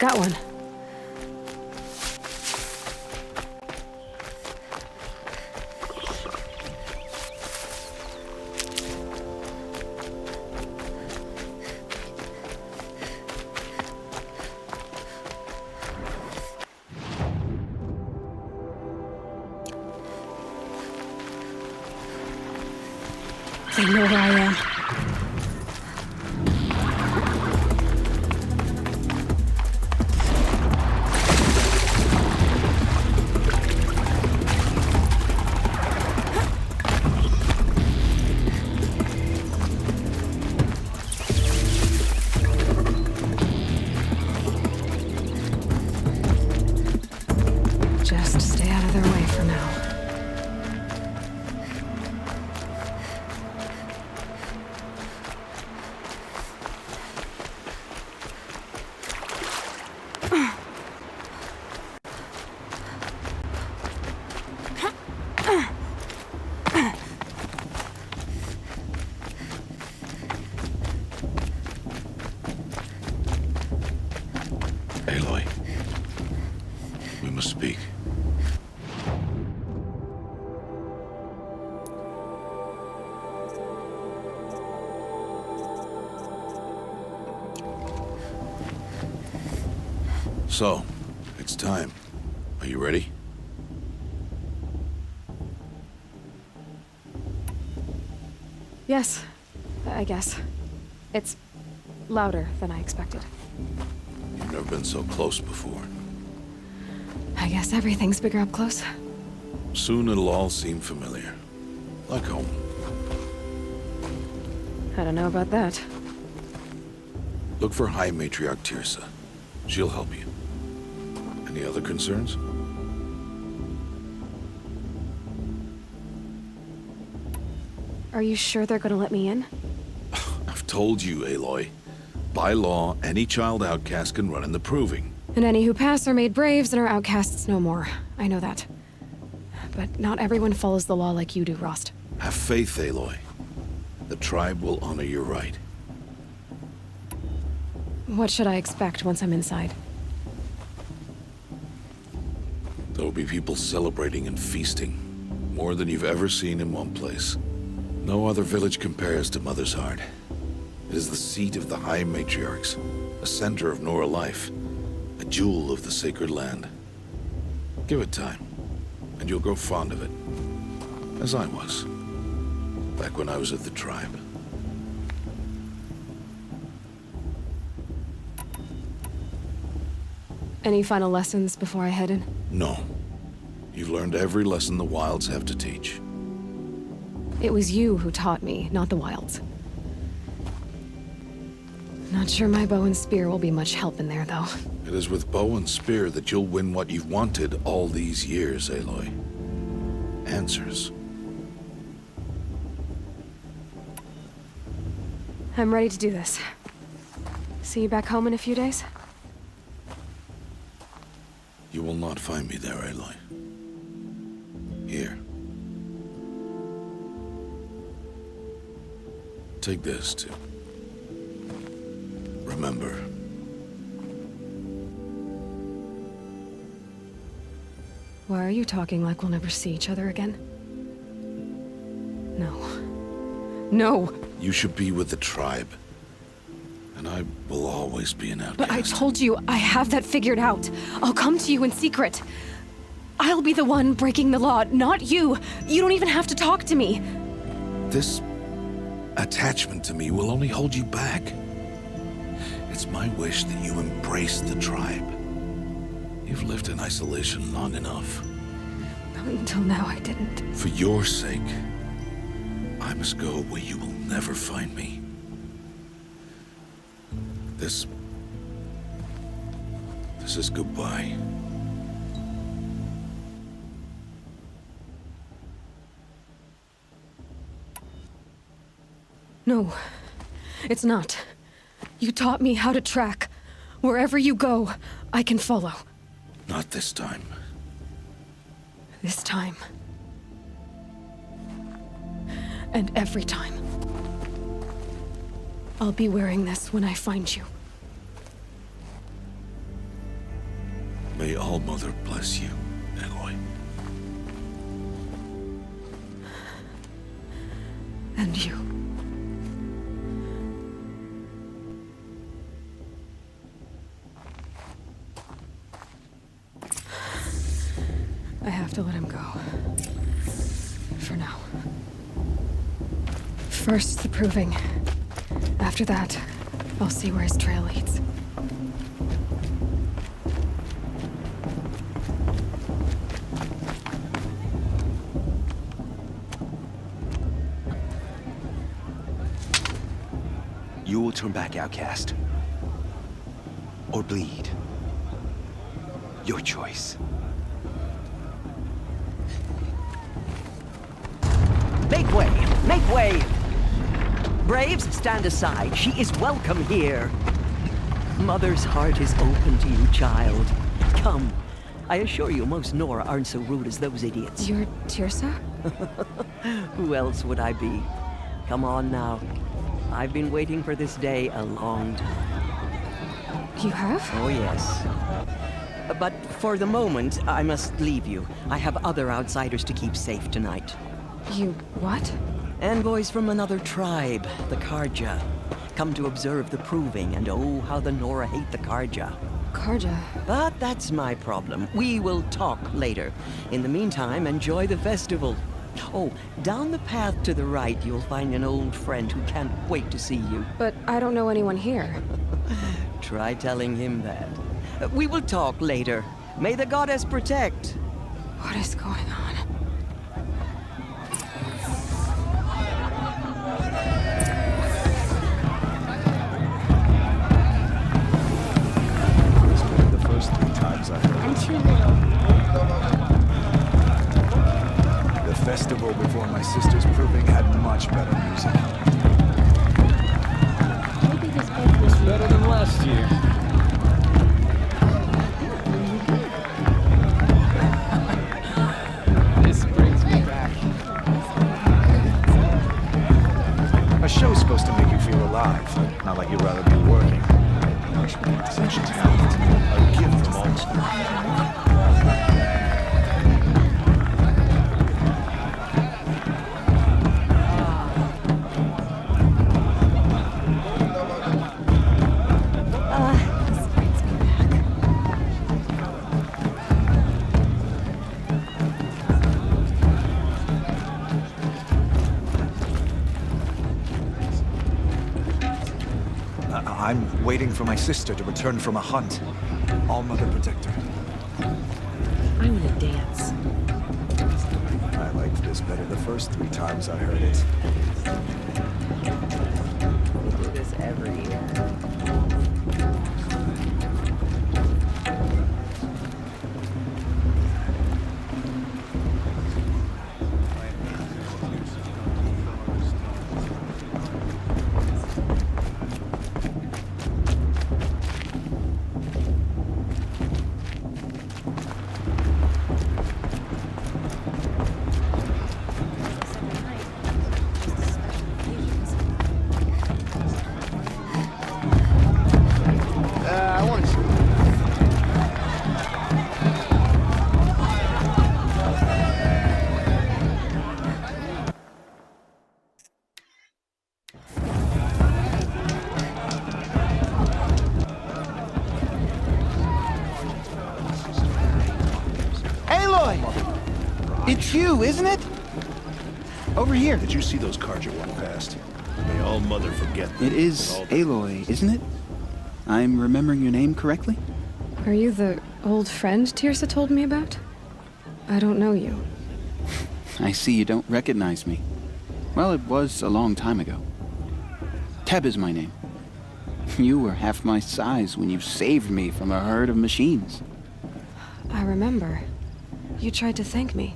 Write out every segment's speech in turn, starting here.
got one. They know where I am. Just stay out of their way for now. Aloy, we must speak. So, it's time. Are you ready? Yes, I guess. It's louder than I expected. You've never been so close before. I guess everything's bigger up close. Soon it'll all seem familiar. Like home. I don't know about that. Look for High Matriarch Tirsa. She'll help you. Any other concerns? Are you sure they're gonna let me in? I've told you, Aloy. By law, any child outcast can run in the Proving. And any who pass are made braves and are outcasts no more. I know that. But not everyone follows the law like you do, Rost. Have faith, Aloy. The tribe will honor your right. What should I expect once I'm inside? There will be people celebrating and feasting. More than you've ever seen in one place. No other village compares to Mother's Heart. It is the seat of the High Matriarchs, a center of Nora life, a jewel of the sacred land. Give it time, and you'll grow fond of it. As I was, back when I was at the tribe. Any final lessons before I head in? No. You've learned every lesson the Wilds have to teach. It was you who taught me, not the Wilds. Not sure my bow and spear will be much help in there, though. It is with bow and spear that you'll win what you've wanted all these years, Aloy. Answers. I'm ready to do this. See you back home in a few days? You will not find me there, Aloy. Here. Take this, too. Remember. Why are you talking like we'll never see each other again? No. No! You should be with the tribe. And I will always be an outcast. But I told you, I have that figured out. I'll come to you in secret. I'll be the one breaking the law, not you. You don't even have to talk to me. This attachment to me will only hold you back. It's my wish that you embrace the tribe. You've lived in isolation long enough. Until now, I didn't. For your sake, I must go where you will never find me. This is goodbye. No, it's not. You taught me how to track. Wherever you go, I can follow. Not this time. This time. And every time. I'll be wearing this when I find you. May All-Mother bless you, Aloy. And you. I have to let him go. For now. First, the proving. After that, I'll see where his trail leads. You will turn back, outcast. Or bleed. Your choice. Make way! Make way! Braves, stand aside. She is welcome here. Mother's heart is open to you, child. Come. I assure you, most Nora aren't so rude as those idiots. You're Tirsa? Who else would I be? Come on now. I've been waiting for this day a long time. You have? Oh, yes. But for the moment, I must leave you. I have other outsiders to keep safe tonight. You what? Envoys from another tribe, the Karja. Come to observe the proving, and oh, how the Nora hate the Karja. Karja. But that's my problem. We will talk later. In the meantime, enjoy the festival. Oh, down the path to the right, you'll find an old friend who can't wait to see you. But I don't know anyone here. Try telling him that. We will talk later. May the goddess protect. What is going on? The first 3 times I heard I'm too little. the festival before my sister's proving had much better music. Maybe this book was Better than last year. This brings me back. A show's supposed to make you feel alive, not like you'd rather be working. Such talent, a gift from all. This brings me back. I'm waiting for my sister to return from a hunt. All-Mother Protector. I'm gonna dance. I liked this better the first 3 times I heard it. We do this every year. I want to. Aloy! It's you, isn't it? Over here. Did you see those Karja walk past? May All-Mother forget them. It is Aloy, isn't it? I'm remembering your name correctly? Are you the old friend Tirsa told me about? I don't know you. I see you don't recognize me. Well, it was a long time ago. Teb is my name. You were half my size when you saved me from a herd of machines. I remember. You tried to thank me.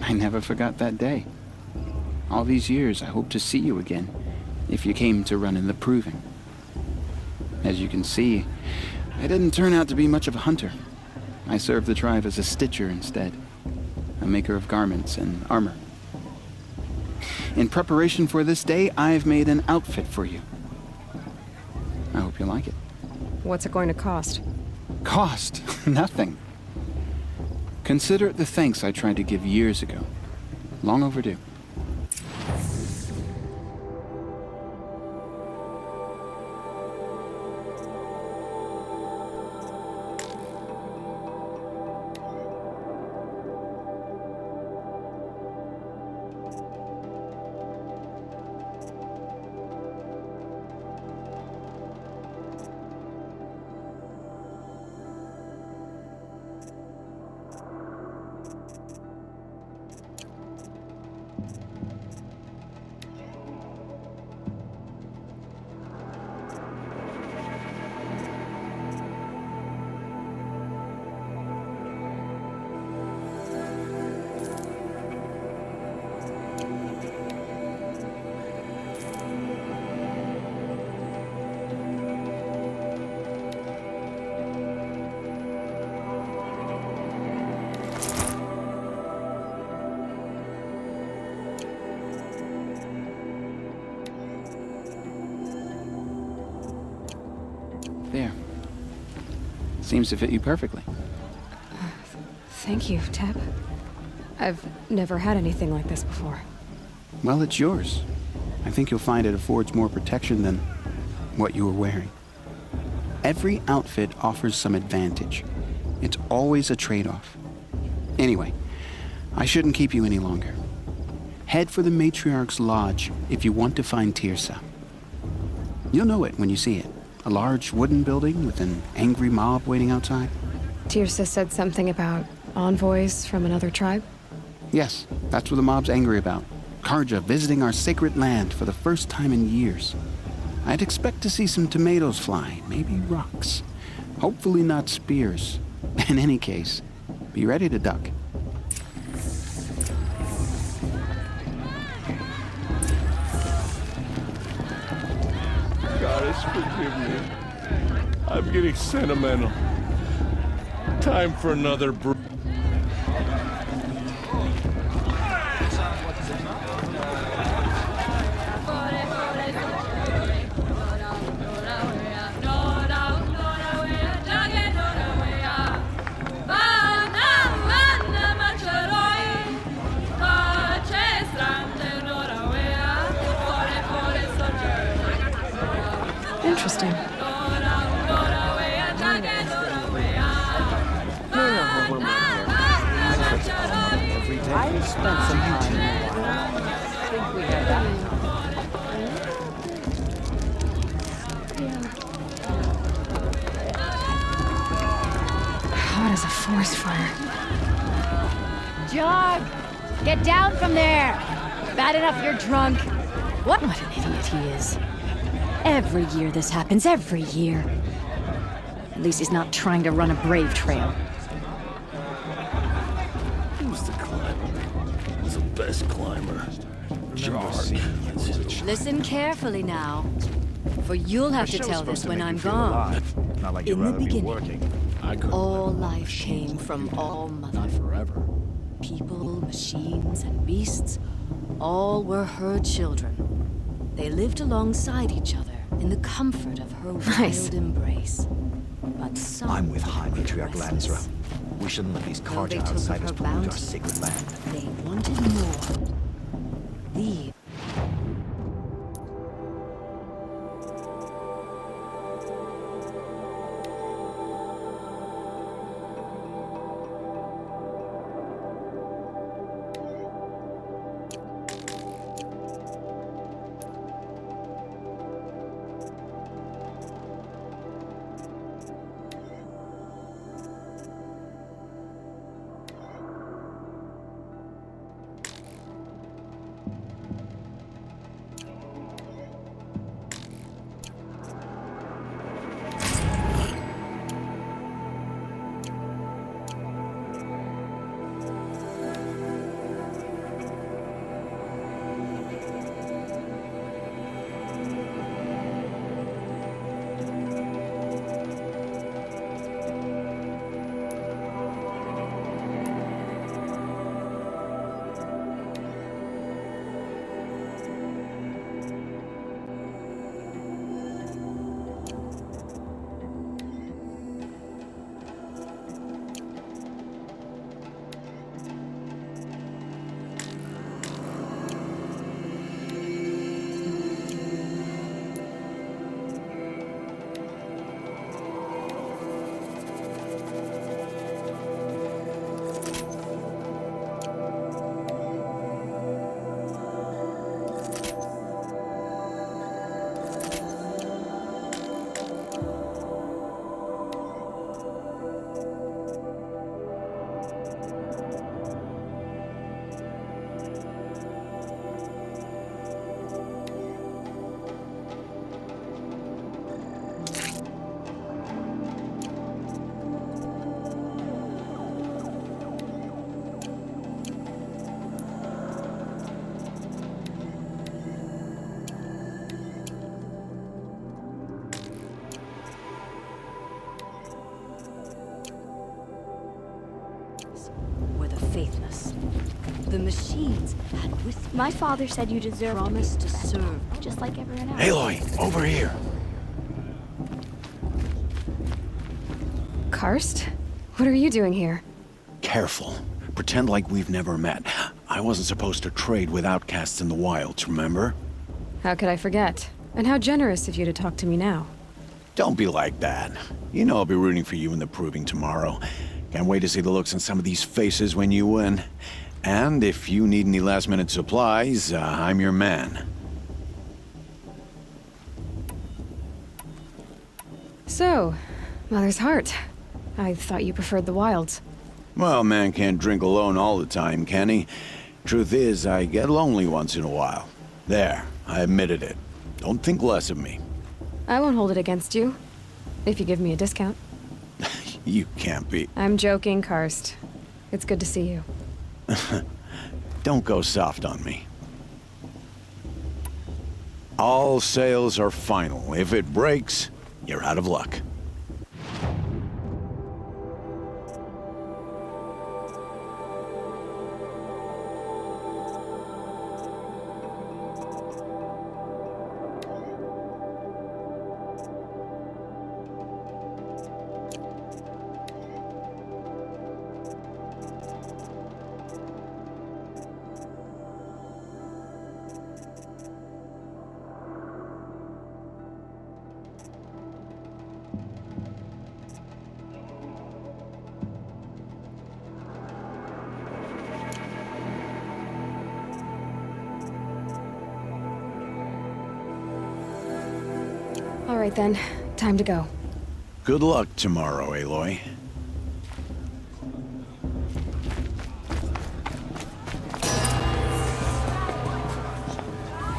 I never forgot that day. All these years, I hope to see you again, if you came to run in the proving. As you can see, I didn't turn out to be much of a hunter. I served the tribe as a stitcher instead, a maker of garments and armor. In preparation for this day, I've made an outfit for you. I hope you like it. What's it going to cost? Cost? Nothing. Consider it the thanks I tried to give years ago. Long overdue. There. Seems to fit you perfectly. Thank you, Teb. I've never had anything like this before. Well, it's yours. I think you'll find it affords more protection than what you were wearing. Every outfit offers some advantage. It's always a trade-off. Anyway, I shouldn't keep you any longer. Head for the Matriarch's Lodge if you want to find Tirsa. You'll know it when you see it. A large wooden building with an angry mob waiting outside. Tirsa said something about envoys from another tribe? Yes, that's what the mob's angry about. Karja visiting our sacred land for the first time in years. I'd expect to see some tomatoes fly, maybe rocks. Hopefully not spears. In any case, be ready to duck. Goddess, forgive me. I'm getting sentimental. Time for another brew. Interesting. I spent some time here. I think we have that. Hot as a forest fire. Jog! Get down from there! Bad enough you're drunk. What an idiot he is. Every year this happens, every year. At least he's not trying to run a brave trail. Who's the climber? Who's the best climber? Listen carefully now, for you'll have to tell this when I'm gone. Not like you'd In the rather be beginning, working. I could all life came from all not mother. forever. People, machines, and beasts, all were her children. They lived alongside each other in the comfort of her Nice. wild embrace. But some I'm with High were Matriarch restless. Lansra. We shouldn't let these Though they Karja took of outsiders her pollute our bounty, sacred land. They wanted more. The faithless. The machines had with My father said you deserve promised to to serve. just like everyone else. Aloy, over here. Karst? What are you doing here? Careful. Pretend like we've never met. I wasn't supposed to trade with outcasts in the wilds, remember? How could I forget? And how generous of you to talk to me now. Don't be like that. You know I'll be rooting for you in the proving tomorrow. Can't wait to see the looks on some of these faces when you win. And if you need any last-minute supplies, I'm your man. So, Mother's Heart. I thought you preferred the wilds. Well, man can't drink alone all the time, can he? Truth is, I get lonely once in a while. There, I admitted it. Don't think less of me. I won't hold it against you. If you give me a discount. You can't be. I'm joking, Karst. It's good to see you. Don't go soft on me. All sales are final. If it breaks, you're out of luck. All right then, time to go. Good luck tomorrow, Aloy.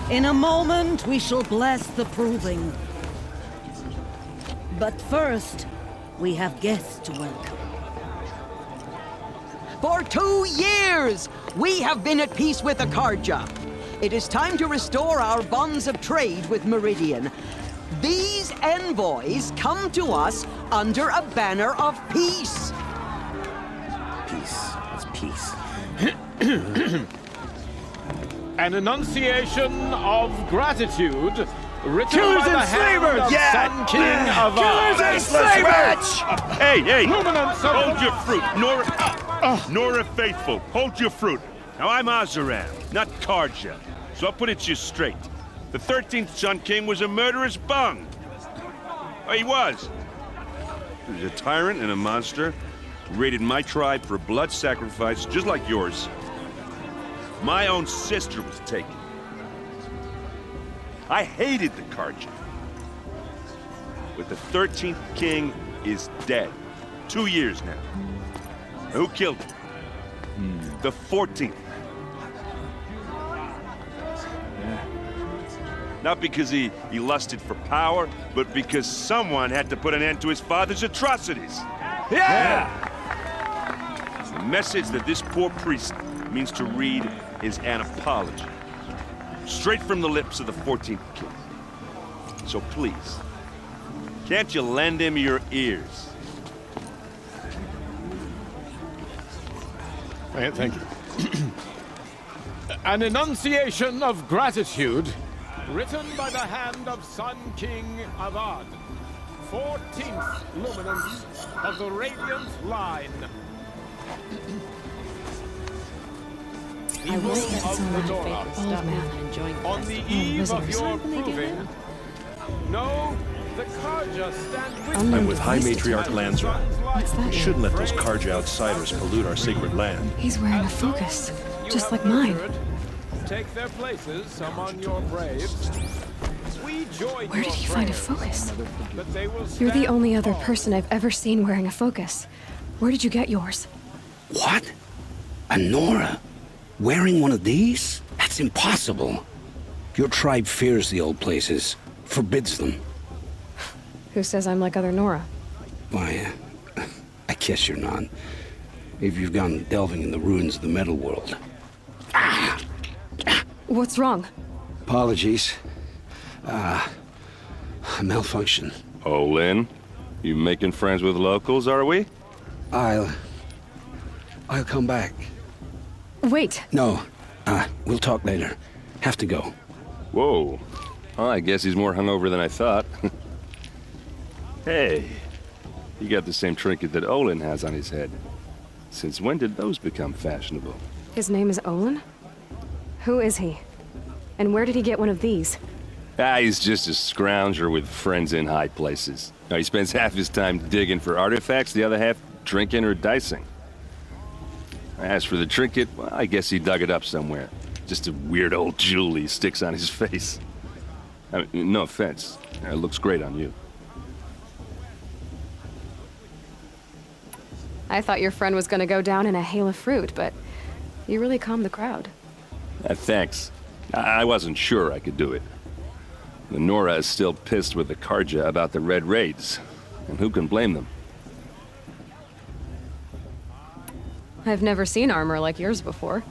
In a moment, we shall bless the proving. But first, we have guests to welcome. For 2 years, we have been at peace with Akarja. It is time to restore our bonds of trade with Meridian. These envoys come to us under a banner of peace. Peace. It's peace. An enunciation of gratitude written Killers by the and hand slavers! of Sun King of Killers and slavers! Hey, hey! Luminance of Hold your fruit, Nora Faithful. Hold your fruit. Now I'm Azaran, not Karja, so I'll put it to you straight. The 13th Sun King was a murderous bung. Oh, he was. He was a tyrant and a monster who raided my tribe for a blood sacrifice, just like yours. My own sister was taken. I hated the Karja. But the 13th king is dead. 2 years now. Who killed him? The 14th. Not because he lusted for power, but because someone had to put an end to his father's atrocities. Yeah! The message that this poor priest means to read is an apology. Straight from the lips of the 14th king. So please, can't you lend him your ears? Thank you. An enunciation of gratitude written by the hand of Sun King Avad, 14th luminance of the Radiant Line. I was Evil of the Dora. Old man. enjoying On the eve of visitors. your When they get proving, in. no, the Karja stand with Unknown you. with High As Matriarch Lanzra. What's that? We shouldn't let those Karja outsiders pollute our sacred land. He's wearing a focus, just like mine. Take their places among your braves. We join Where did your he find a prayers focus? that they will You're the stand only other tall. person I've ever seen wearing a focus. Where did you get yours? What? A Nora? Wearing one of these? That's impossible. Your tribe fears the old places, forbids them. Who says I'm like other Nora? Why, I guess you're not. If you've gone delving in the ruins of the metal world. What's wrong? Apologies. A malfunction. Oh, Lynn, you making friends with locals, are we? I'll come back. Wait. No. We'll talk later. Have to go. Whoa. Well, I guess he's more hungover than I thought. Hey, you got the same trinket that Olin has on his head. Since when did those become fashionable? His name is Olin? Who is he? And where did he get one of these? He's just a scrounger with friends in high places. Now, he spends half his time digging for artifacts, the other half drinking or dicing. As for the trinket, well, I guess he dug it up somewhere. Just a weird old jewel he sticks on his face. I mean, no offense. It looks great on you. I thought your friend was gonna go down in a hail of fruit, but you really calmed the crowd. Thanks. I wasn't sure I could do it. The Nora is still pissed with the Karja about the Red Raids, and who can blame them? I've never seen armor like yours before.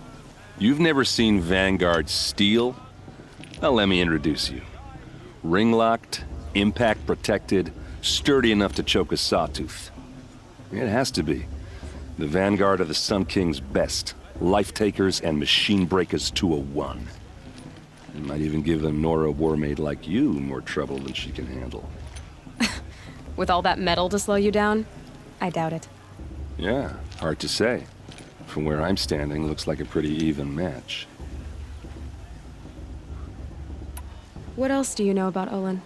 You've never seen Vanguard steel? Well, let me introduce you. Ring-locked, impact-protected, sturdy enough to choke a sawtooth. It has to be. The Vanguard of the Sun King's best. Life-takers and machine breakers to a one. It might even give a Nora warmaid like you more trouble than she can handle. With all that metal to slow you down? I doubt it. Yeah, hard to say. From where I'm standing, looks like a pretty even match. What else do you know about Olin?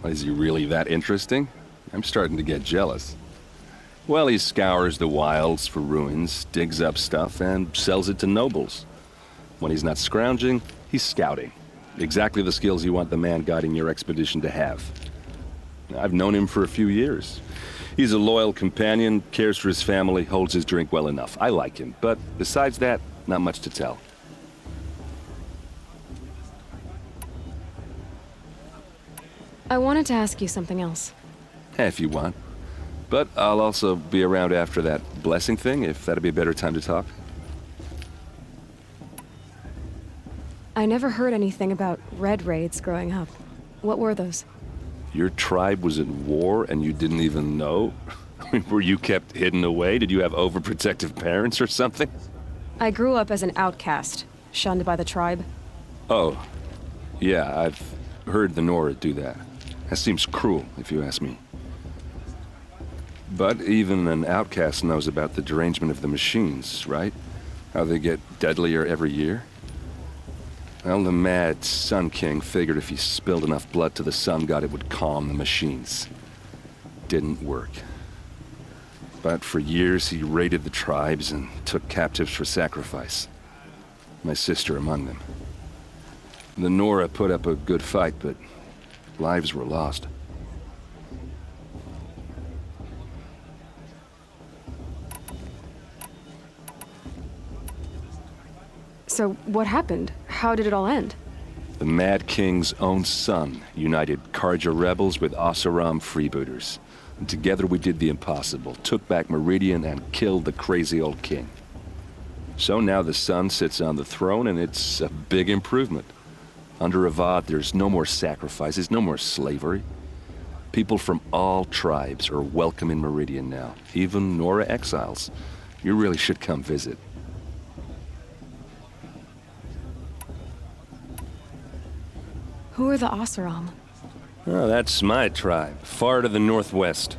Is he really that interesting? I'm starting to get jealous. Well, he scours the wilds for ruins, digs up stuff, and sells it to nobles. When he's not scrounging, he's scouting. Exactly the skills you want the man guiding your expedition to have. I've known him for a few years. He's a loyal companion, cares for his family, holds his drink well enough. I like him, but besides that, not much to tell. I wanted to ask you something else. If you want. But I'll also be around after that blessing thing, if that'd be a better time to talk. I never heard anything about Red Raids growing up. What were those? Your tribe was at war and you didn't even know? I mean, were you kept hidden away? Did you have overprotective parents or something? I grew up as an outcast, shunned by the tribe. Oh, yeah, I've heard the Nora do that. That seems cruel, if you ask me. But even an outcast knows about the derangement of the machines, right? How they get deadlier every year? Well, the mad Sun King figured if he spilled enough blood to the Sun God, it would calm the machines. Didn't work. But for years, he raided the tribes and took captives for sacrifice. My sister among them. The Nora put up a good fight, but lives were lost. So what happened? How did it all end? The Mad King's own son united Karja rebels with Oseram freebooters. And together we did the impossible, took back Meridian and killed the crazy old king. So now the son sits on the throne and it's a big improvement. Under Avad, there's no more sacrifices, no more slavery. People from all tribes are welcome in Meridian now, even Nora exiles. You really should come visit. Who are the Oseram? Oh, that's my tribe, far to the northwest.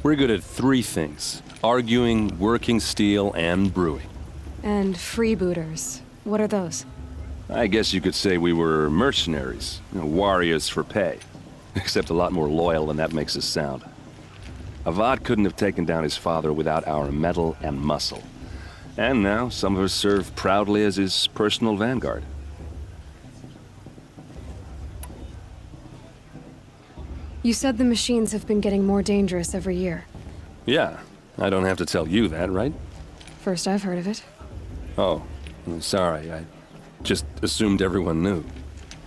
We're good at three things: arguing, working steel, and brewing. And freebooters. What are those? I guess you could say we were mercenaries, warriors for pay. Except a lot more loyal than that makes us sound. Avad couldn't have taken down his father without our metal and muscle. And now some of us serve proudly as his personal vanguard. You said the machines have been getting more dangerous every year. Yeah, I don't have to tell you that, right? First I've heard of it. Oh, I'm sorry, I just assumed everyone knew.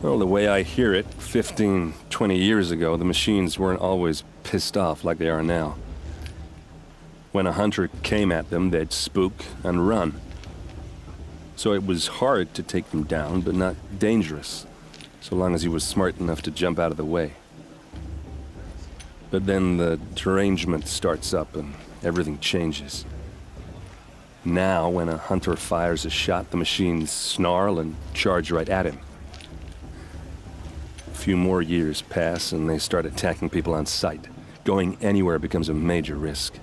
Well, the way I hear it, 15, 20 years ago, the machines weren't always pissed off like they are now. When a hunter came at them, they'd spook and run. So it was hard to take them down, but not dangerous, so long as he was smart enough to jump out of the way. But then the derangement starts up and everything changes. Now, when a hunter fires a shot, the machines snarl and charge right at him. A few more years pass and they start attacking people on sight. Going anywhere becomes a major risk.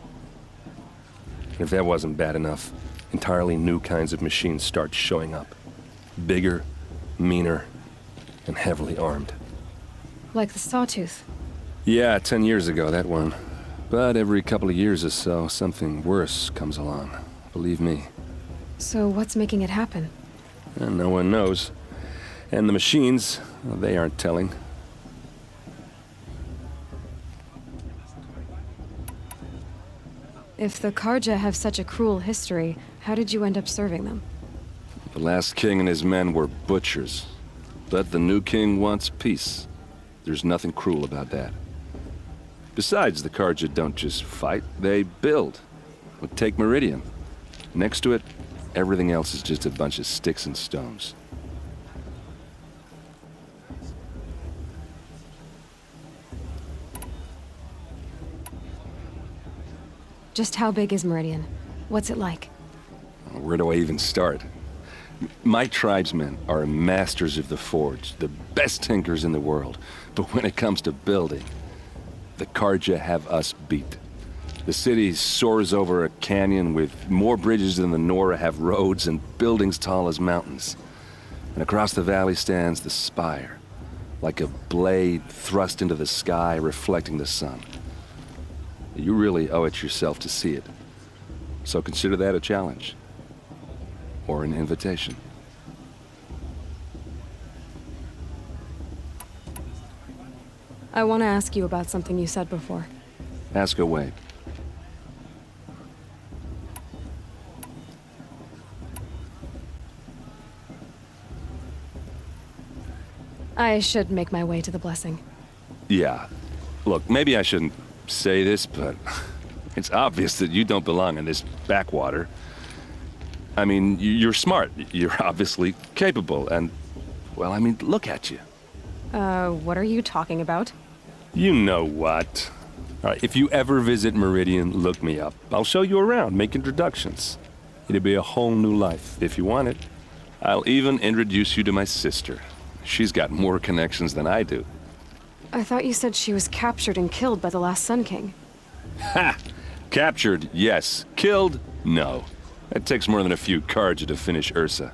If that wasn't bad enough, entirely new kinds of machines start showing up. Bigger, meaner, and heavily armed. Like the Sawtooth. Yeah, 10 years ago, that one. But every couple of years or so, something worse comes along. Believe me. So what's making it happen? And no one knows. And the machines, well, they aren't telling. If the Karja have such a cruel history, how did you end up serving them? The last king and his men were butchers. But the new king wants peace. There's nothing cruel about that. Besides, the Karja don't just fight, they build. Well, take Meridian. Next to it, everything else is just a bunch of sticks and stones. Just how big is Meridian? What's it like? Where do I even start? My tribesmen are masters of the forge, the best tinkers in the world. But when it comes to building, the Karja have us beat. The city soars over a canyon with more bridges than the Nora have roads and buildings tall as mountains. And across the valley stands the spire, like a blade thrust into the sky reflecting the sun. You really owe it yourself to see it. So consider that a challenge. Or an invitation. I want to ask you about something you said before. Ask away. I should make my way to the blessing. Yeah. Look, maybe I shouldn't say this, but it's obvious that you don't belong in this backwater. I mean, you're smart. You're obviously capable, and, well, I mean, look at you. What are you talking about? You know what. All right, if you ever visit Meridian, look me up. I'll show you around, make introductions. It'll be a whole new life, if you want it. I'll even introduce you to my sister. She's got more connections than I do. I thought you said she was captured and killed by the last Sun King. Ha! Captured, yes. Killed, no. It takes more than a few Karja to finish Ursa.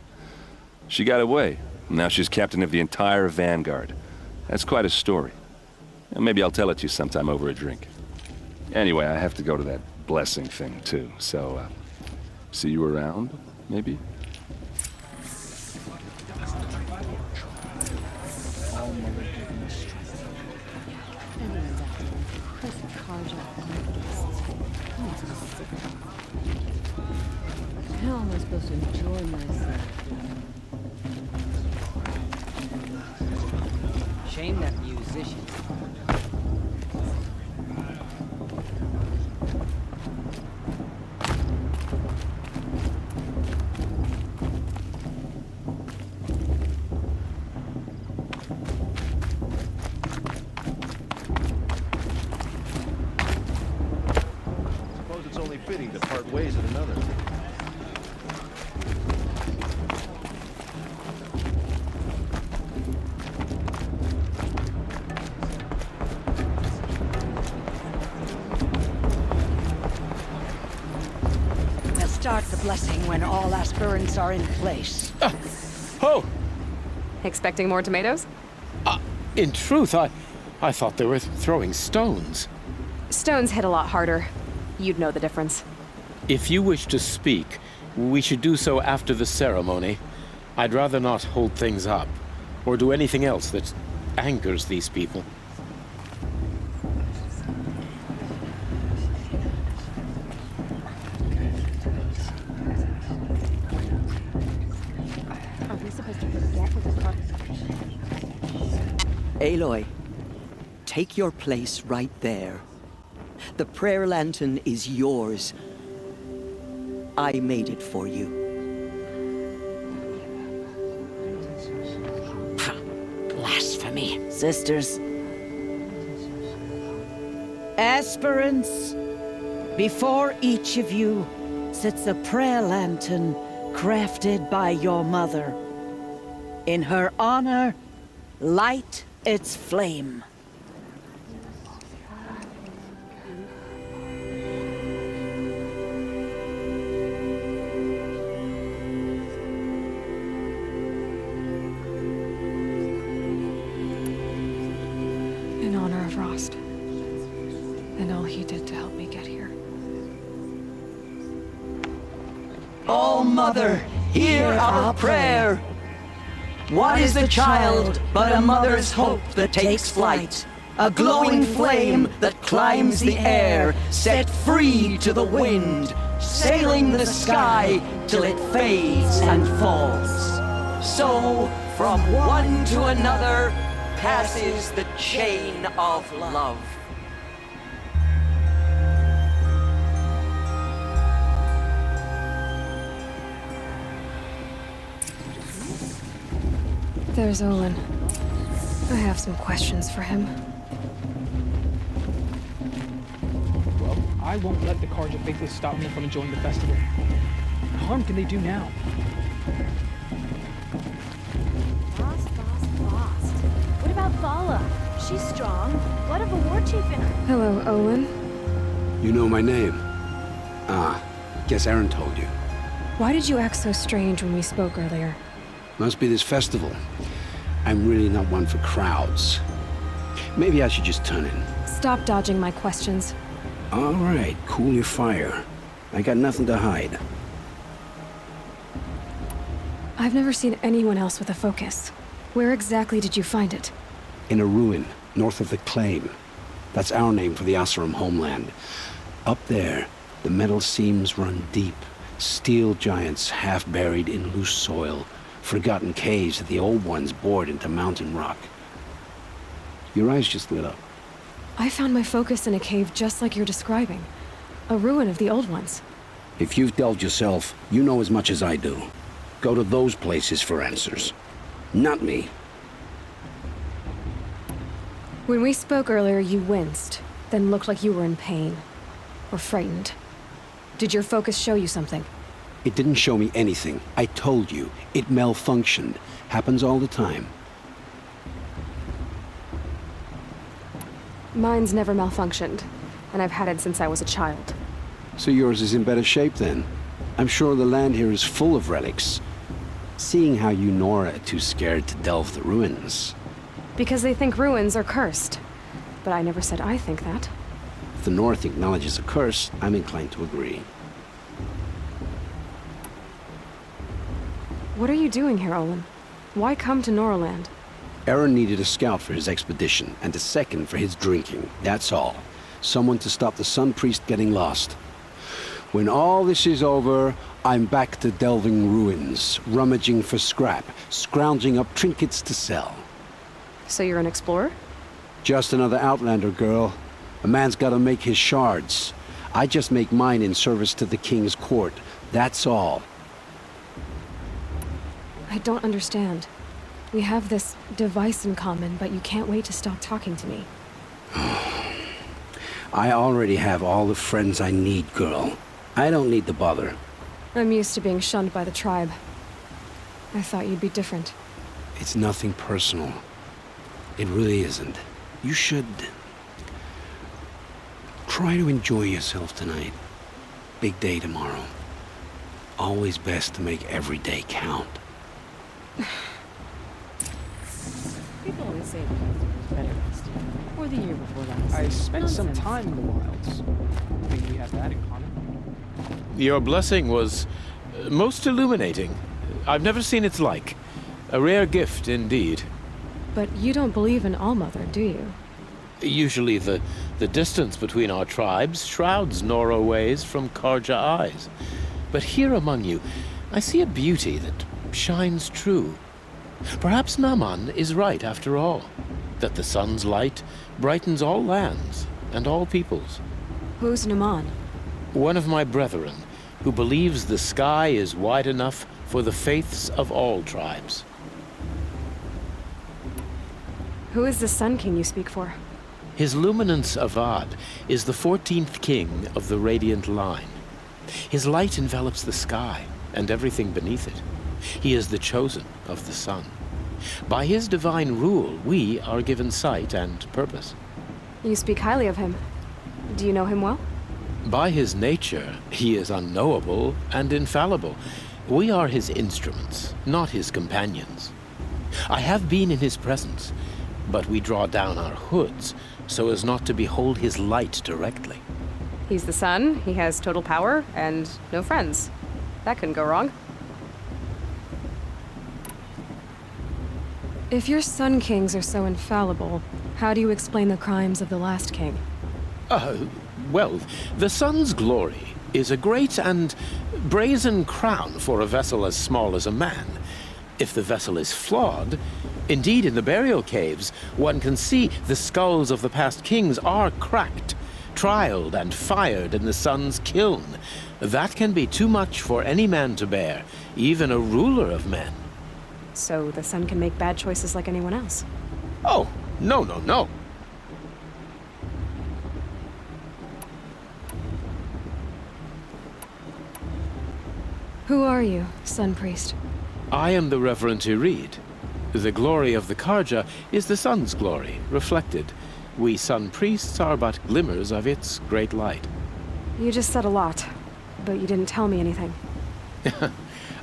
She got away. Now she's captain of the entire Vanguard. That's quite a story. And maybe I'll tell it to you sometime over a drink. Anyway, I have to go to that blessing thing, too. So, see you around, maybe? How am I supposed to enjoy myself? Shame that musician. Suppose it's only fitting to part ways at another. We'll start the blessing when all aspirants are in place. Oh! Expecting more tomatoes? In truth, I thought they were throwing stones. Stones hit a lot harder. You'd know the difference. If you wish to speak, we should do so after the ceremony. I'd rather not hold things up, or do anything else that angers these people. Are we supposed to forget what the Aloy, take your place right there. The prayer lantern is yours. I made it for you. Blasphemy. Sisters. Aspirants, before each of you, sits a prayer lantern crafted by your mother. In her honor, light its flame. In honor of Rost. And all he did to help me get here. Oh, Mother, hear our prayer. What is the child but a mother's hope that takes flight? A glowing flame that climbs the air, set free to the wind, sailing the sky till it fades and falls. So, from one to another, passes the chain of love. There's Olin. I have some questions for him. Well, I won't let the Carja Faithless stop me from enjoying the festival. What harm can they do now? Lost. What about Vala? She's strong. What of a war chief in her? Hello, Olin. You know my name? Guess Aaron told you. Why did you act so strange when we spoke earlier? Must be this festival. I'm really not one for crowds. Maybe I should just turn in. Stop dodging my questions. All right, cool your fire. I got nothing to hide. I've never seen anyone else with a focus. Where exactly did you find it? In a ruin, north of the Claim. That's our name for the Oseram homeland. Up there, the metal seams run deep. Steel giants half buried in loose soil. Forgotten caves that the old ones bored into mountain rock. Your eyes just lit up. I found my focus in a cave just like you're describing. A ruin of the old ones. If you've delved yourself, you know as much as I do. Go to those places for answers. Not me. When we spoke earlier, you winced, then looked like you were in pain. Or frightened. Did your focus show you something? It didn't show me anything. I told you. It malfunctioned. Happens all the time. Mine's never malfunctioned, and I've had it since I was a child. So yours is in better shape then. I'm sure the land here is full of relics. Seeing how you Nora are too scared to delve the ruins. Because they think ruins are cursed. But I never said I think that. If the North acknowledges a curse, I'm inclined to agree. What are you doing here, Olin? Why come to Noraland? Aaron needed a scout for his expedition, and a second for his drinking. That's all. Someone to stop the Sun Priest getting lost. When all this is over, I'm back to delving ruins, rummaging for scrap, scrounging up trinkets to sell. So you're an explorer? Just another Outlander, girl. A man's gotta make his shards. I just make mine in service to the King's court. That's all. I don't understand. We have this device in common, but you can't wait to stop talking to me. I already have all the friends I need, girl. I don't need the bother. I'm used to being shunned by the tribe. I thought you'd be different. It's nothing personal. It really isn't. You should... try to enjoy yourself tonight. Big day tomorrow. Always best to make every day count. People always say the better last year, or the year before last. I spent some time in the wilds. I think we have that in common. Your blessing was most illuminating. I've never seen its like. A rare gift indeed. But you don't believe in Allmother, do you? Usually the distance between our tribes shrouds Nora ways from Carja eyes. But here among you, I see a beauty that shines true. Perhaps Naman is right after all, that the sun's light brightens all lands and all peoples. Who's Naman? One of my brethren, who believes the sky is wide enough for the faiths of all tribes. Who is the Sun King you speak for? His Luminance Avad is the 14th king of the Radiant Line. His light envelops the sky and everything beneath it. He is the chosen of the sun. By his divine rule, we are given sight and purpose. You speak highly of him. Do you know him well? By his nature, he is unknowable and infallible. We are his instruments, not his companions. I have been in his presence, but we draw down our hoods so as not to behold his light directly. He's the sun, he has total power, and no friends. That couldn't go wrong. If your Sun Kings are so infallible, how do you explain the crimes of the last king? Well, the sun's glory is a great and brazen crown for a vessel as small as a man. If the vessel is flawed, indeed in the burial caves, one can see the skulls of the past kings are cracked, trialed and fired in the sun's kiln. That can be too much for any man to bear, even a ruler of men. So the sun can make bad choices like anyone else? Oh, no. Who are you, Sun Priest? I am the Reverend Irid. The glory of the Karja is the sun's glory, reflected. We sun priests are but glimmers of its great light. You just said a lot, but you didn't tell me anything.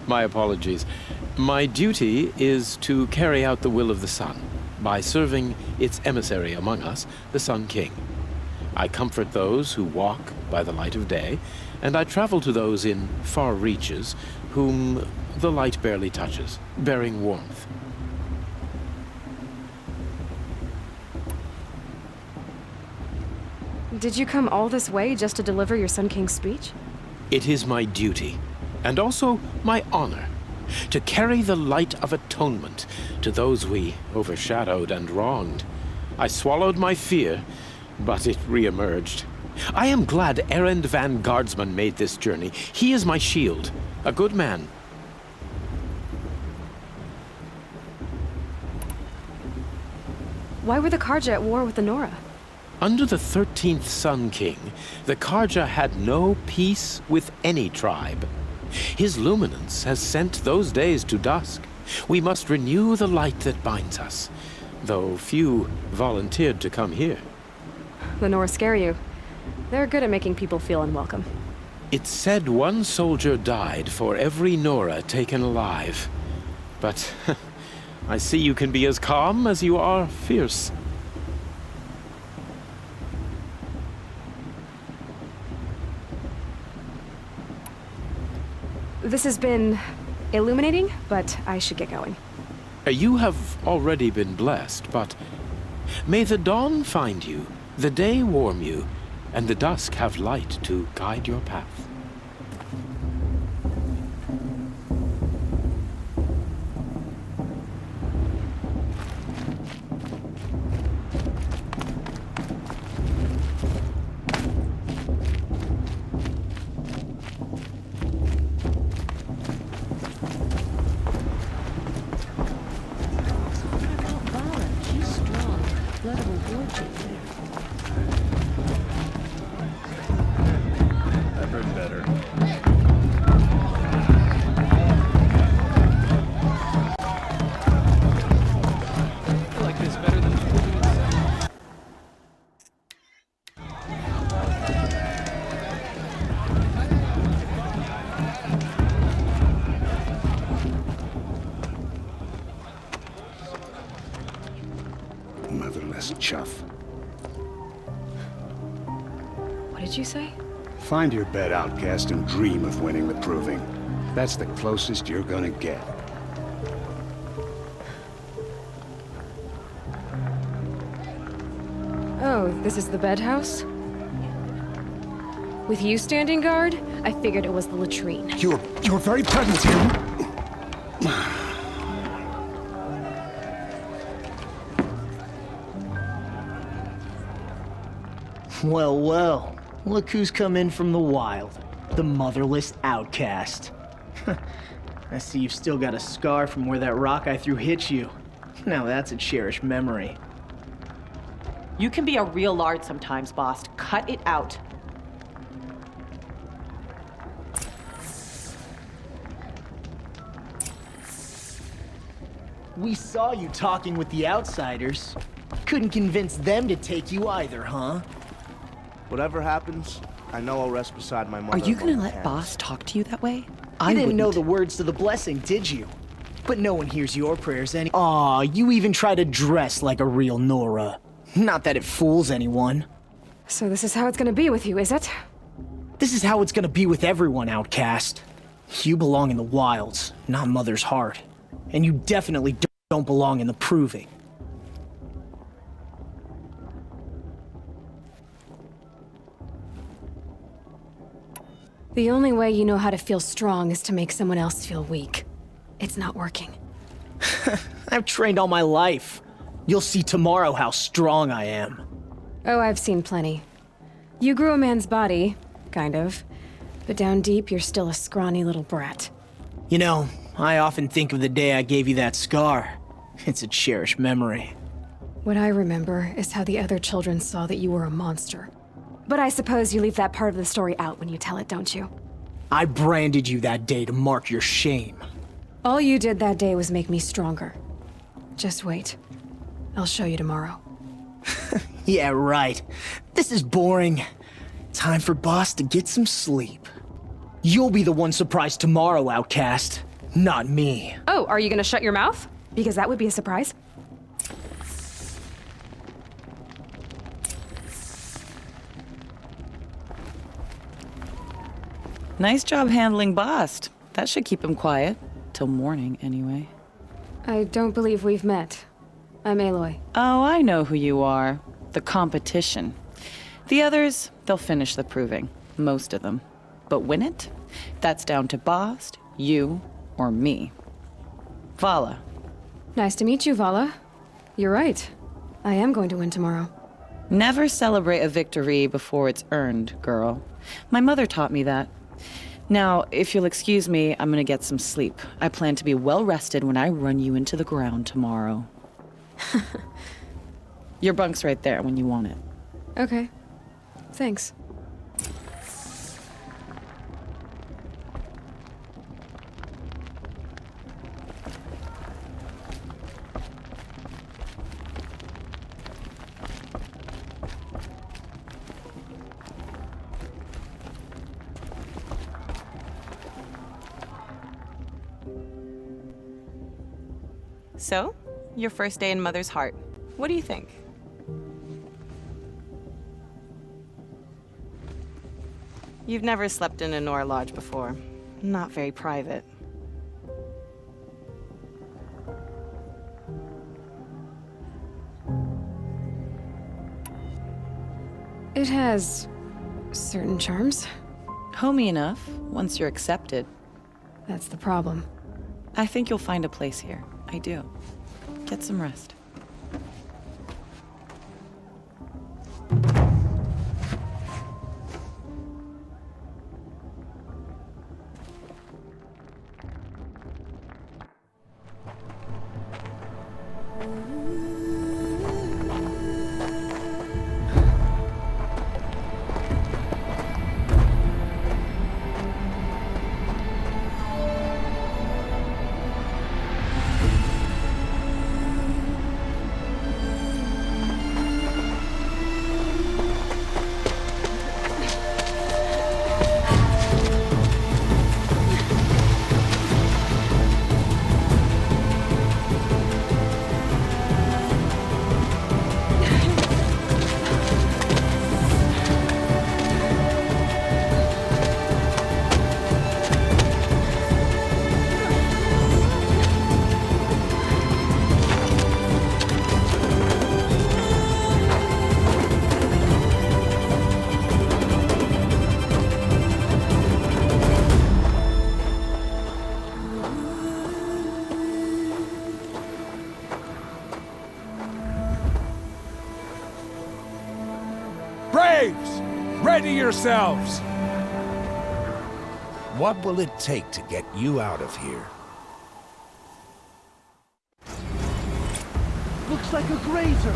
My apologies. My duty is to carry out the will of the sun by serving its emissary among us, the Sun King. I comfort those who walk by the light of day, and I travel to those in far reaches whom the light barely touches, bearing warmth. Did you come all this way just to deliver your Sun King's speech? It is my duty, and also my honor, to carry the light of atonement to those we overshadowed and wronged. I swallowed my fear, but it re-emerged. I am glad Erend van Guardsman made this journey. He is my shield, a good man. Why were the Karja at war with the Nora? Under the 13th Sun King, the Karja had no peace with any tribe. His luminance has sent those days to dusk. We must renew the light that binds us, though few volunteered to come here. The Nora scare you. They're good at making people feel unwelcome. It's said one soldier died for every Nora taken alive. But I see you can be as calm as you are fierce. This has been illuminating, but I should get going. You have already been blessed, but may the dawn find you, the day warm you, and the dusk have light to guide your path. Motherless chuff. What did you say? Find your bed, outcast, and dream of winning the proving. That's the closest you're gonna get. Oh, this is the bed house? With you standing guard, I figured it was the latrine. Your very presence here. Well, well. Look who's come in from the wild. The motherless outcast. I see you've still got a scar from where that rock I threw hit you. Now that's a cherished memory. You can be a real lard sometimes, boss. Cut it out. We saw you talking with the outsiders. Couldn't convince them to take you either, huh? Whatever happens, I know I'll rest beside my mother. Are you gonna among the let camps. Boss talk to you that way? You didn't know the words to the blessing, did you? But no one hears your prayers any— Aw, you even try to dress like a real Nora. Not that it fools anyone. So this is how it's gonna be with you, is it? This is how it's gonna be with everyone, outcast. You belong in the wilds, not Mother's heart. And you definitely don't belong in the proving. The only way you know how to feel strong is to make someone else feel weak. It's not working. I've trained all my life. You'll see tomorrow how strong I am. Oh, I've seen plenty. You grew a man's body, kind of. But down deep, you're still a scrawny little brat. You know, I often think of the day I gave you that scar. It's a cherished memory. What I remember is how the other children saw that you were a monster. But I suppose you leave that part of the story out when you tell it, don't you? I branded you that day to mark your shame. All you did that day was make me stronger. Just wait. I'll show you tomorrow. Yeah, right. This is boring. Time for Boss to get some sleep. You'll be the one surprised tomorrow, outcast. Not me. Oh, are you gonna shut your mouth? Because that would be a surprise. Nice job handling Bast. That should keep him quiet. Till morning, anyway. I don't believe we've met. I'm Aloy. Oh, I know who you are. The competition. The others, they'll finish the proving. Most of them. But win it? That's down to Bast, you, or me. Vala. Nice to meet you, Vala. You're right. I am going to win tomorrow. Never celebrate a victory before it's earned, girl. My mother taught me that. Now, if you'll excuse me, I'm gonna get some sleep. I plan to be well rested when I run you into the ground tomorrow. Your bunk's right there when you want it. Okay. Thanks. So, your first day in Mother's heart. What do you think? You've never slept in a Nora lodge before. Not very private. It has certain charms. Homey enough, once you're accepted. That's the problem. I think you'll find a place here. I do. Get some rest. Braves! Ready yourselves! What will it take to get you out of here? Looks like a grazer.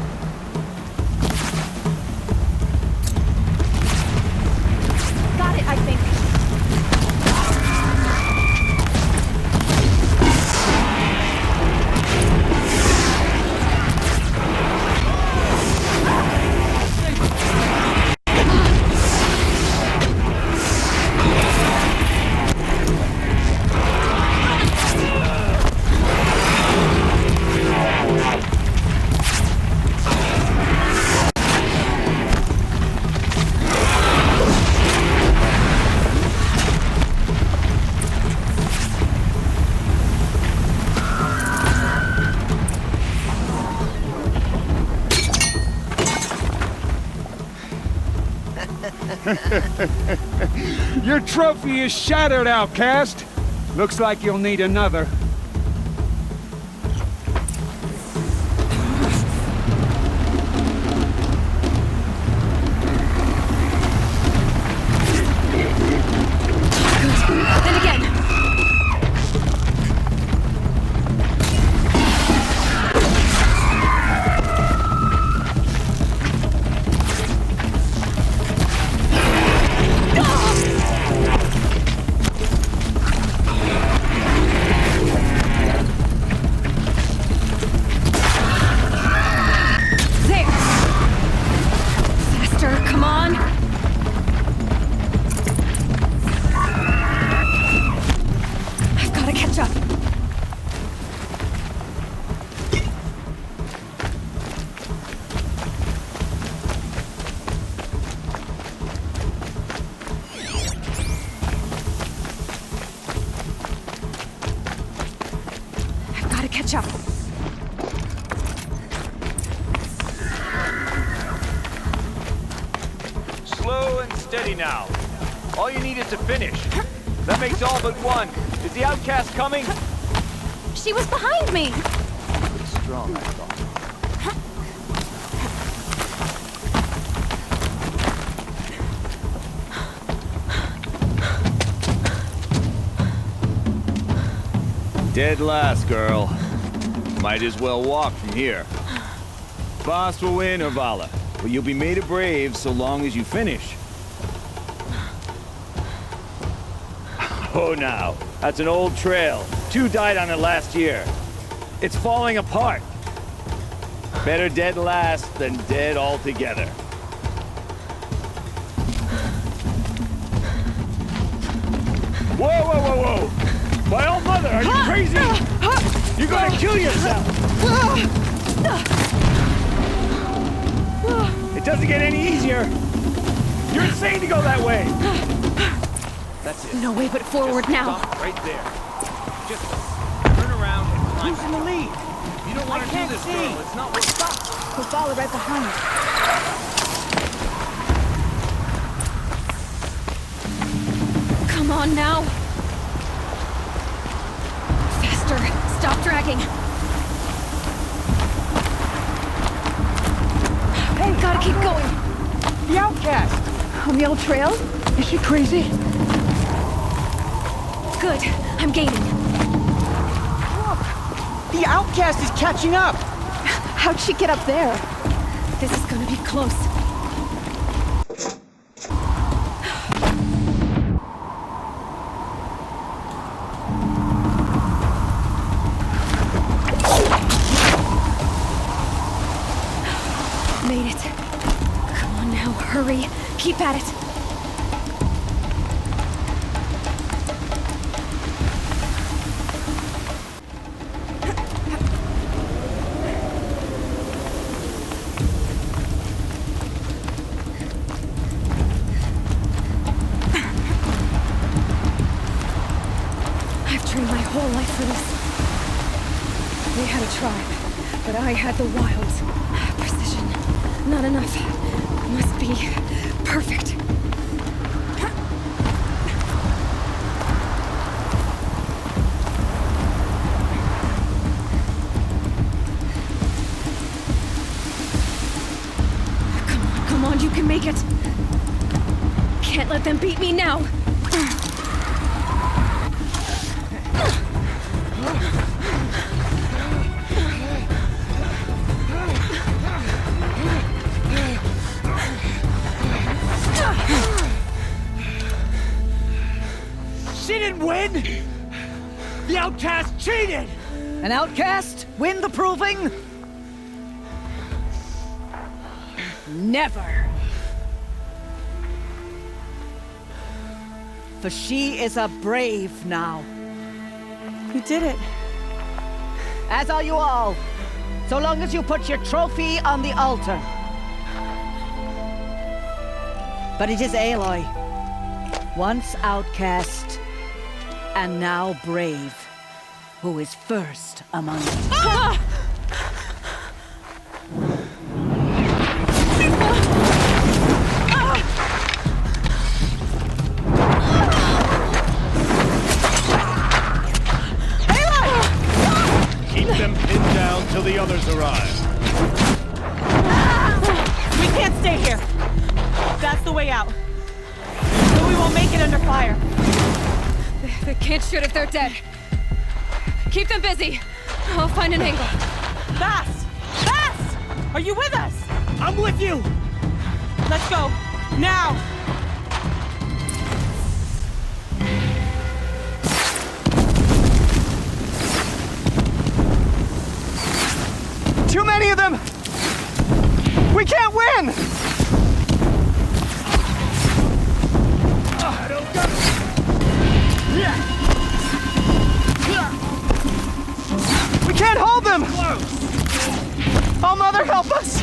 Got it, I think. Your trophy is shattered, outcast. Looks like you'll need another. Then again. There. Faster, come on. I've got to catch up. I've got to catch up. Slow and steady now. All you need is to finish. That makes all but one. Is the outcast coming? She was behind me. Pretty strong, I thought. Dead last, girl. Might as well walk from here. Boss will win or Vala, but you'll be made a brave so long as you finish. Oh, now. That's an old trail. 2 died on it last year. It's falling apart. Better dead last than dead altogether. Whoa, whoa, whoa, whoa! My old mother, are you crazy? You're gonna kill yourself! It doesn't get any easier! You're insane to go that way! That's it. No way but forward Just now. stop right there. Just turn around and climb. Who's in the lead? You don't want to do this, girl. It's not worth it. We'll follow right behind. Come on now. Faster. Stop dragging. Hey, gotta keep going. The outcast! On the old trail? Is she crazy? Good. I'm gaining. Look! The outcast is catching up! How'd she get up there? This is gonna be close. Made it. Come on now, hurry. Keep at it. I've trained my whole life for this. They had a tribe, but I had the wilds. Precision. Not enough. Must be perfect. Come on, you can make it. Can't let them beat me now. She didn't win! The outcast cheated! An outcast? Win the proving? Never. For she is a brave now. You did it. As are you all. So long as you put your trophy on the altar. But it is Aloy. Once outcast, and now brave, who is first among us. Ah! until the others arrive. We can't stay here. That's the way out. But we won't make it under fire. They can't shoot if they're dead. Keep them busy. I'll find an angle. Fast! Fast! Are you with us? I'm with you! Let's go. Now! Too many of them! We can't win! We can't hold them! Oh, Mother, help us!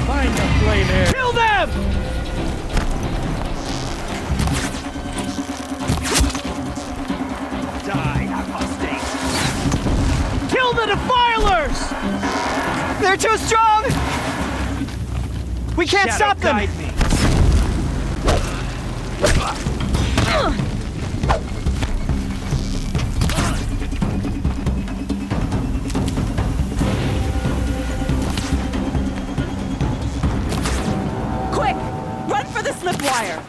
Find the flame here. Kill them! Die, apostate. Kill the defilers! They're too strong! We can't stop them! Guide me. Quick! Run for the slip wire!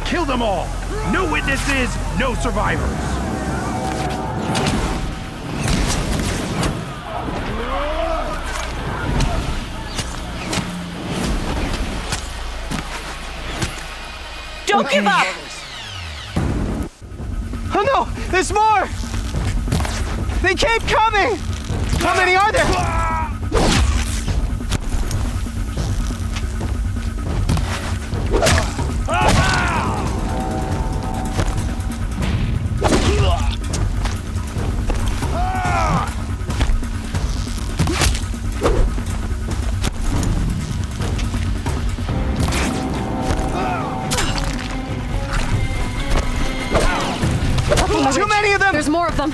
Kill them all! No witnesses, no survivors! Don't give up! Oh no! There's more! They keep coming! How many are there? Too many of them! There's more of them.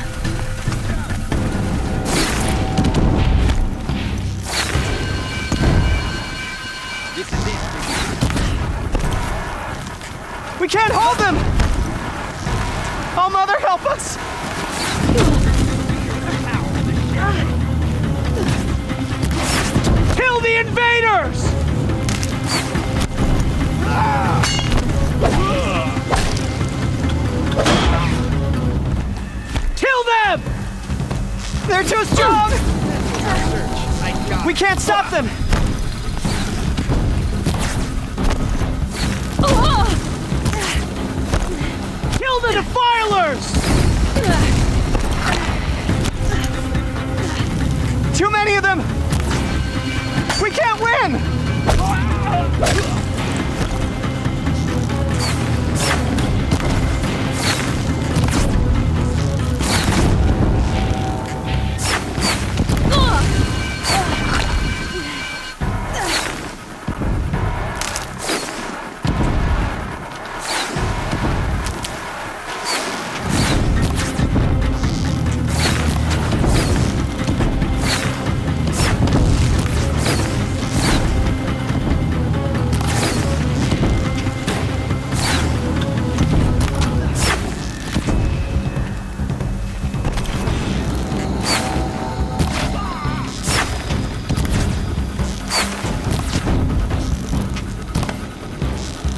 We can't hold them! Oh, Mother, help us! Kill the invaders! Kill them! They're too strong! We can't stop them! Kill the defilers! Too many of them! We can't win!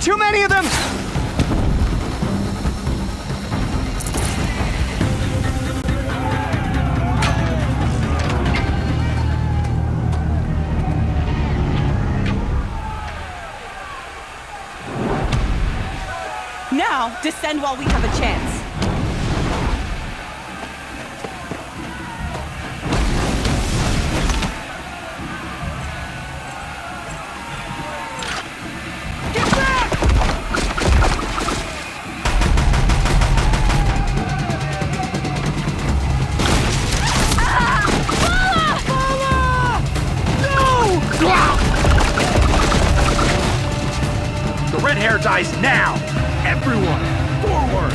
Too many of them! Now, descend while we have a chance. The red hair dies now! Everyone, forward!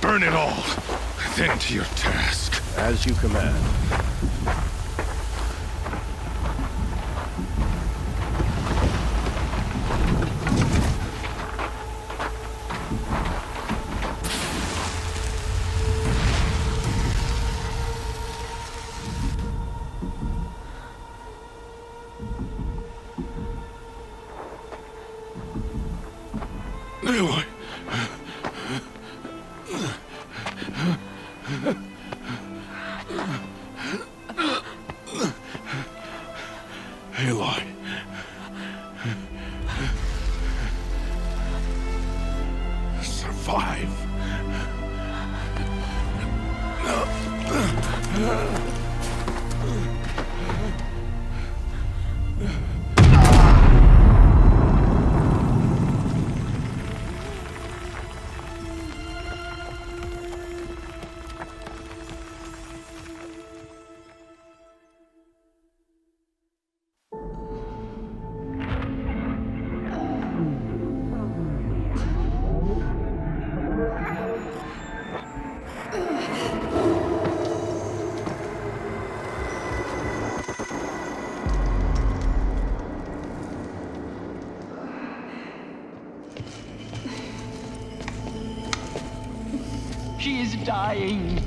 Burn it all, then to your task. As you command. Aloy. Aloy. Survive. She is dying.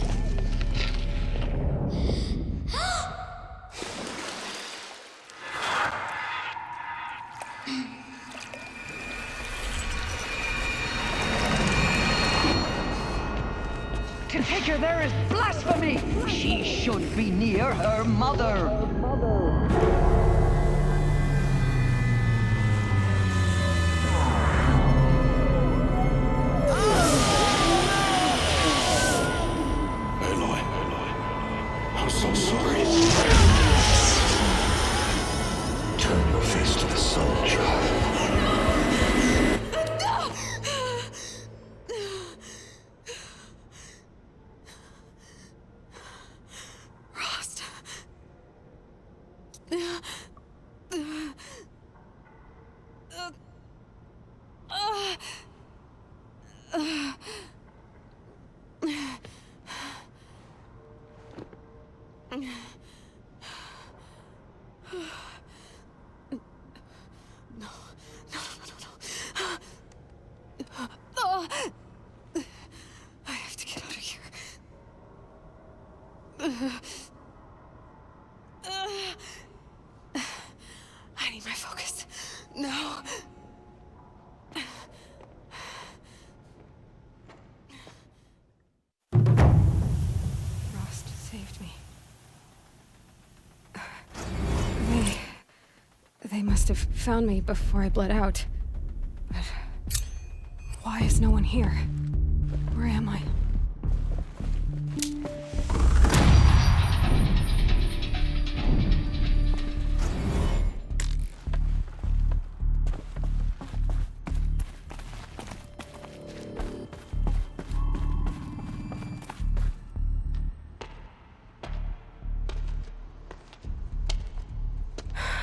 To take her there is blasphemy. She should be near her mother. I'm so sorry. Turn your face to the sun, child. Rost. I have to get out of here. I need my focus. No. Rost saved me. They must have found me before I bled out. But why is no one here? Where am I?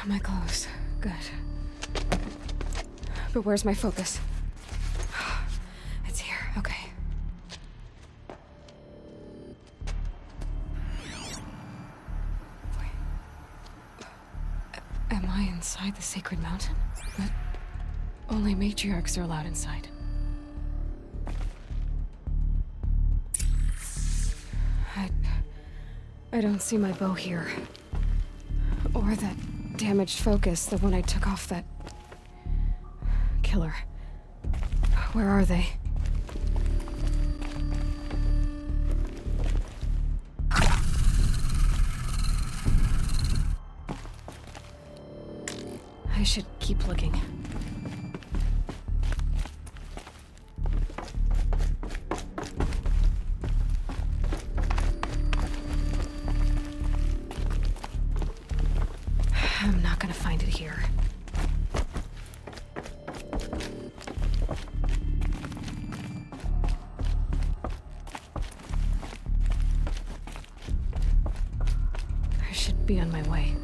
My clothes. Good. But where's my focus? It's here. Okay. Wait. Am I inside the sacred mountain? But only matriarchs are allowed inside. I don't see my bow here. Or that damaged focus, the one I took off that killer. Where are they? I should keep looking. I'm not gonna find it here. I should be on my way.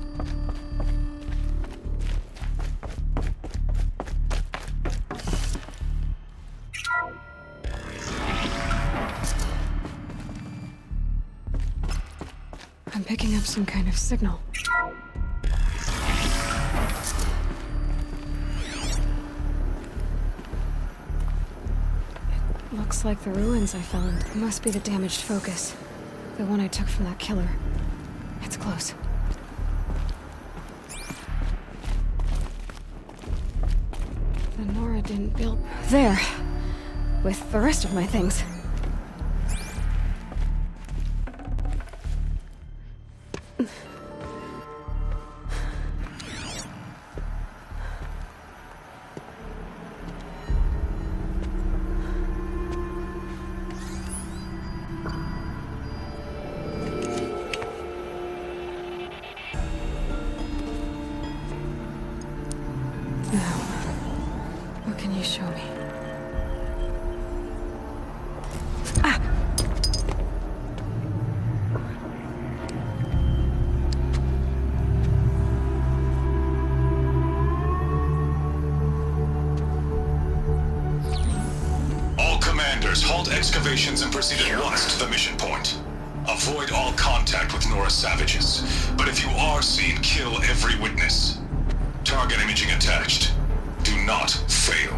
I'm picking up some kind of signal. It looks like the ruins I found. It must be the damaged focus. The one I took from that killer. It's close. The Nora didn't build... There! With the rest of my things. What can you show me? Ah! All commanders, halt excavations and proceed at once to the mission point. Avoid all contact with Nora savages, but if you are seen, kill every witness. Target imaging attached. Do not fail.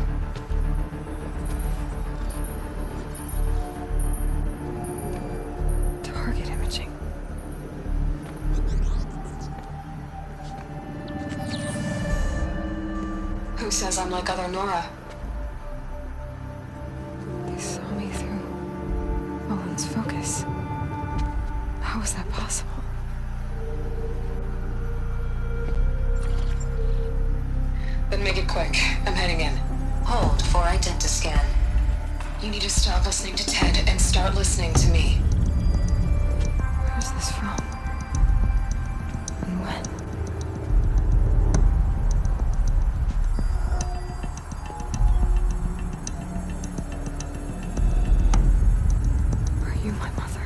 Target imaging. Who says I'm like other Nora? They saw me through Owen's focus. How is that possible? Then make it quick. I'm heading in. Hold for identiscan. You need to stop listening to Ted and start listening to me. Where's this from? And when? Are you my mother?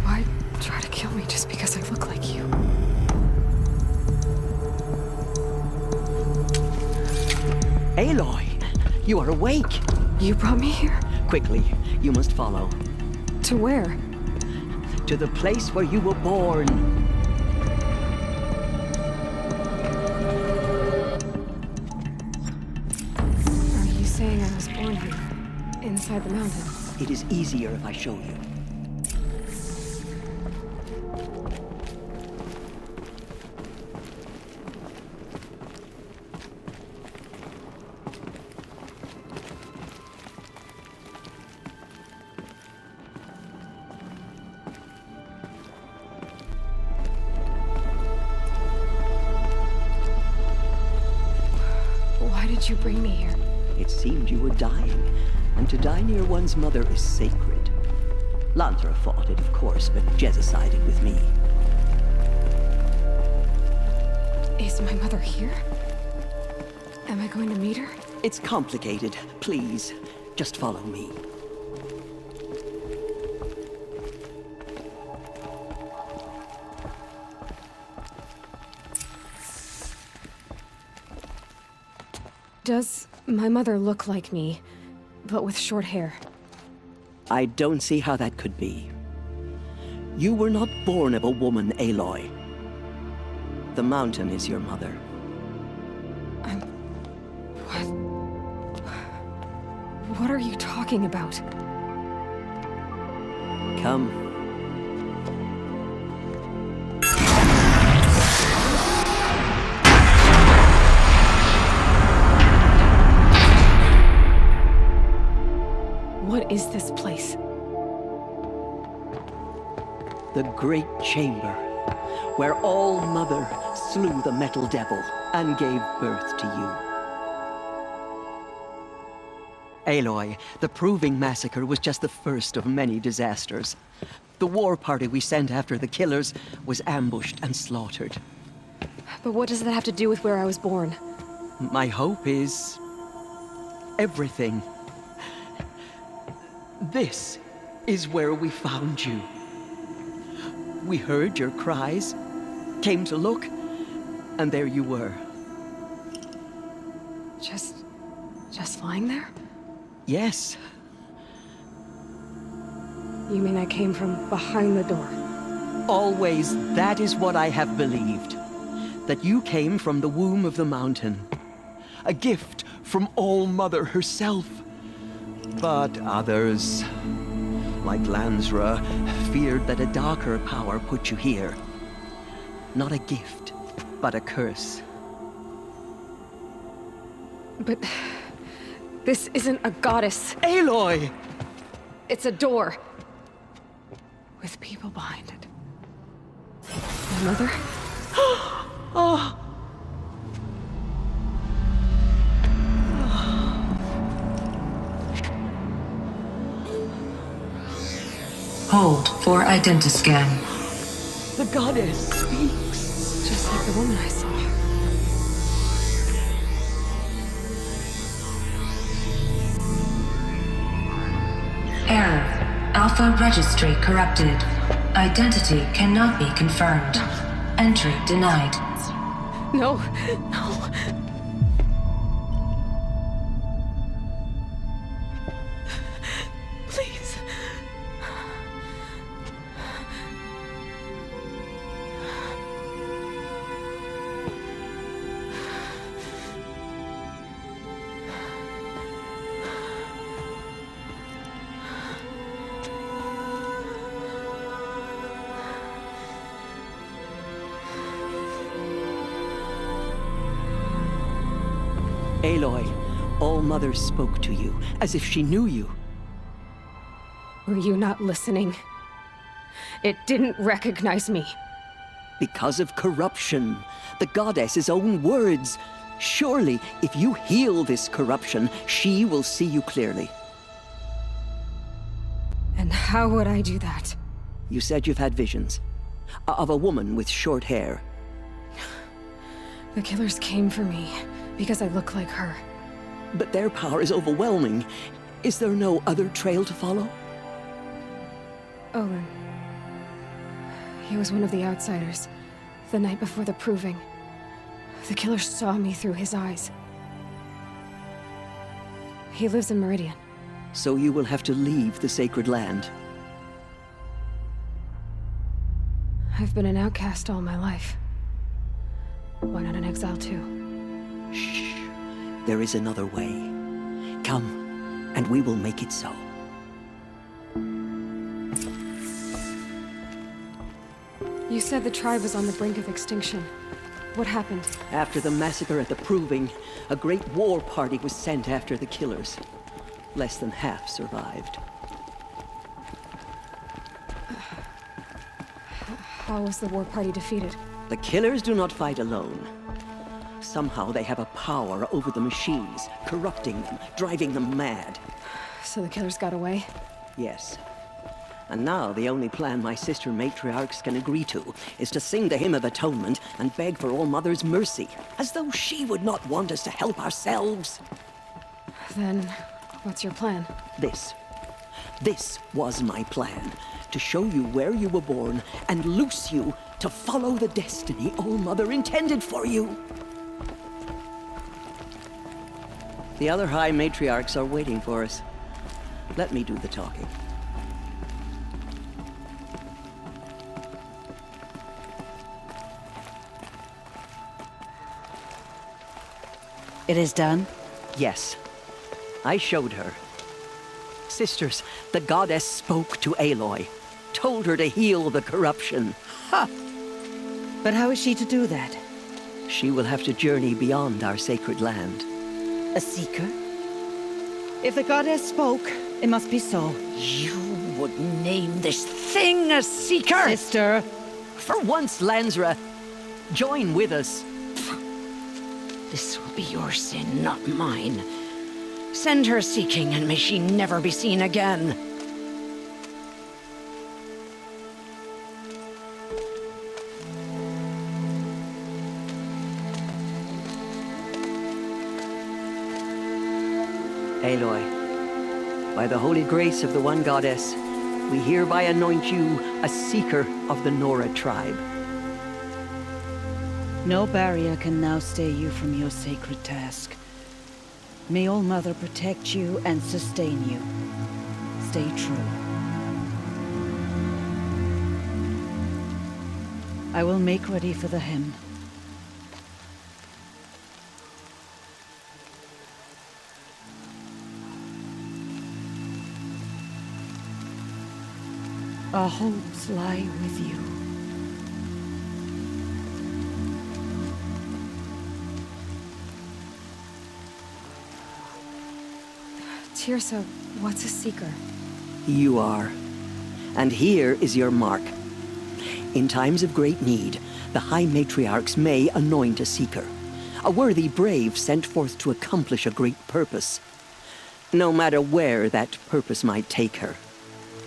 Why try to kill me just because I look like you? Aloy, you are awake. You brought me here? Quickly, you must follow. To where? To the place where you were born. Are you saying I was born here? Inside the mountain? It is easier if I show you. Why did you bring me here? It seemed you were dying, and to die near one's mother is sacred. Lantra fought it, of course, but Jezza sided with me. Is my mother here? Am I going to meet her? It's complicated. Please, just follow me. Does my mother look like me, but with short hair? I don't see how that could be. You were not born of a woman, Aloy. The mountain is your mother. What are you talking about? Come. is this place? The great chamber, where All-Mother slew the metal devil and gave birth to you. Aloy, the Proving Massacre was just the first of many disasters. The war party we sent after the killers was ambushed and slaughtered. But what does that have to do with where I was born? My hope is... everything. This is where we found you. We heard your cries, came to look, and there you were. Just lying there? Yes. You mean I came from behind the door? Always, that is what I have believed. That you came from the womb of the mountain. A gift from All-Mother herself. But others, like Lansra, feared that a darker power put you here. Not a gift, but a curse. But... this isn't a goddess. Aloy! It's a door. With people behind it. My mother? Oh! Hold for identiscan. The goddess speaks. Just like the woman I saw. Error. Alpha registry corrupted. Identity cannot be confirmed. Entry denied. No, no. Please. Aloy, All-Mother spoke to you, as if she knew you. Were you not listening? It didn't recognize me. Because of corruption. The goddess's own words. Surely, if you heal this corruption, she will see you clearly. And how would I do that? You said you've had visions. Of a woman with short hair. The killers came for me because I look like her. But their power is overwhelming. Is there no other trail to follow? Owen. He was one of the outsiders. The night before the Proving. The killer saw me through his eyes. He lives in Meridian. So you will have to leave the sacred land. I've been an outcast all my life. Why not an exile too? Shh. There is another way. Come, and we will make it so. You said the tribe was on the brink of extinction. What happened? After the massacre at the Proving, a great war party was sent after the killers. Less than half survived. How was the war party defeated? The killers do not fight alone. Somehow they have a power over the machines, corrupting them, driving them mad. So the killers got away? Yes. And now the only plan my sister matriarchs can agree to is to sing the Hymn of Atonement and beg for All-Mother's mercy, as though she would not want us to help ourselves. Then, what's your plan? This was my plan. To show you where you were born and loose you to follow the destiny All-Mother intended for you. The other High Matriarchs are waiting for us. Let me do the talking. It is done? Yes. I showed her. Sisters, the goddess spoke to Aloy. Told her to heal the corruption. Ha! But how is she to do that? She will have to journey beyond our sacred land. A seeker? If the goddess spoke, It must be so. You would name this thing a Seeker? Sister! For once, Lansra, join with us. This will be your sin, not mine. Send her seeking, and may she never be seen again. Aloy, by the holy grace of the one goddess, we hereby anoint you a Seeker of the Nora tribe. No barrier can now stay you from your sacred task. May All Mother protect you and sustain you. Stay true. I will make ready for the hymn. Our hopes lie with you. Tirsa, what's a Seeker? You are. And here is your mark. In times of great need, the High Matriarchs may anoint a Seeker. A worthy brave sent forth to accomplish a great purpose. No matter where that purpose might take her.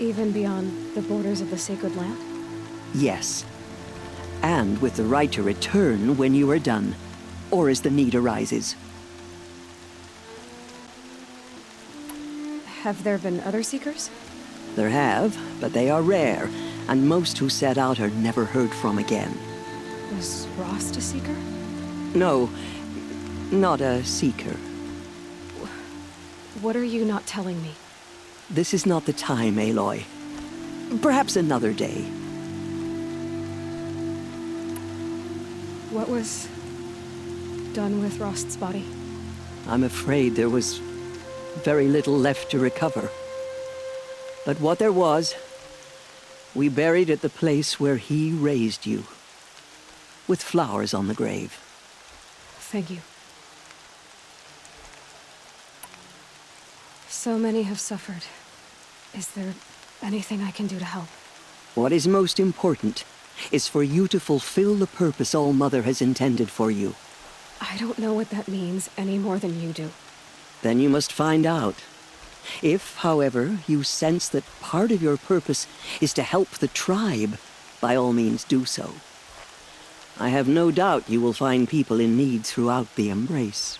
Even beyond the borders of the sacred land? Yes. And with the right to return when you are done, or as the need arises. Have there been other Seekers? There have, but they are rare, and most who set out are never heard from again. Was Rost a Seeker? No, not a Seeker. What are you not telling me? This is not the time, Aloy. Perhaps another day. What was done with Rost's body? I'm afraid there was very little left to recover. But what there was, we buried at the place where he raised you, with flowers on the grave. Thank you. So many have suffered. Is there anything I can do to help? What is most important is for you to fulfill the purpose All Mother has intended for you. I don't know what that means any more than you do. Then you must find out. If, however, you sense that part of your purpose is to help the tribe, by all means do so. I have no doubt you will find people in need throughout the Embrace.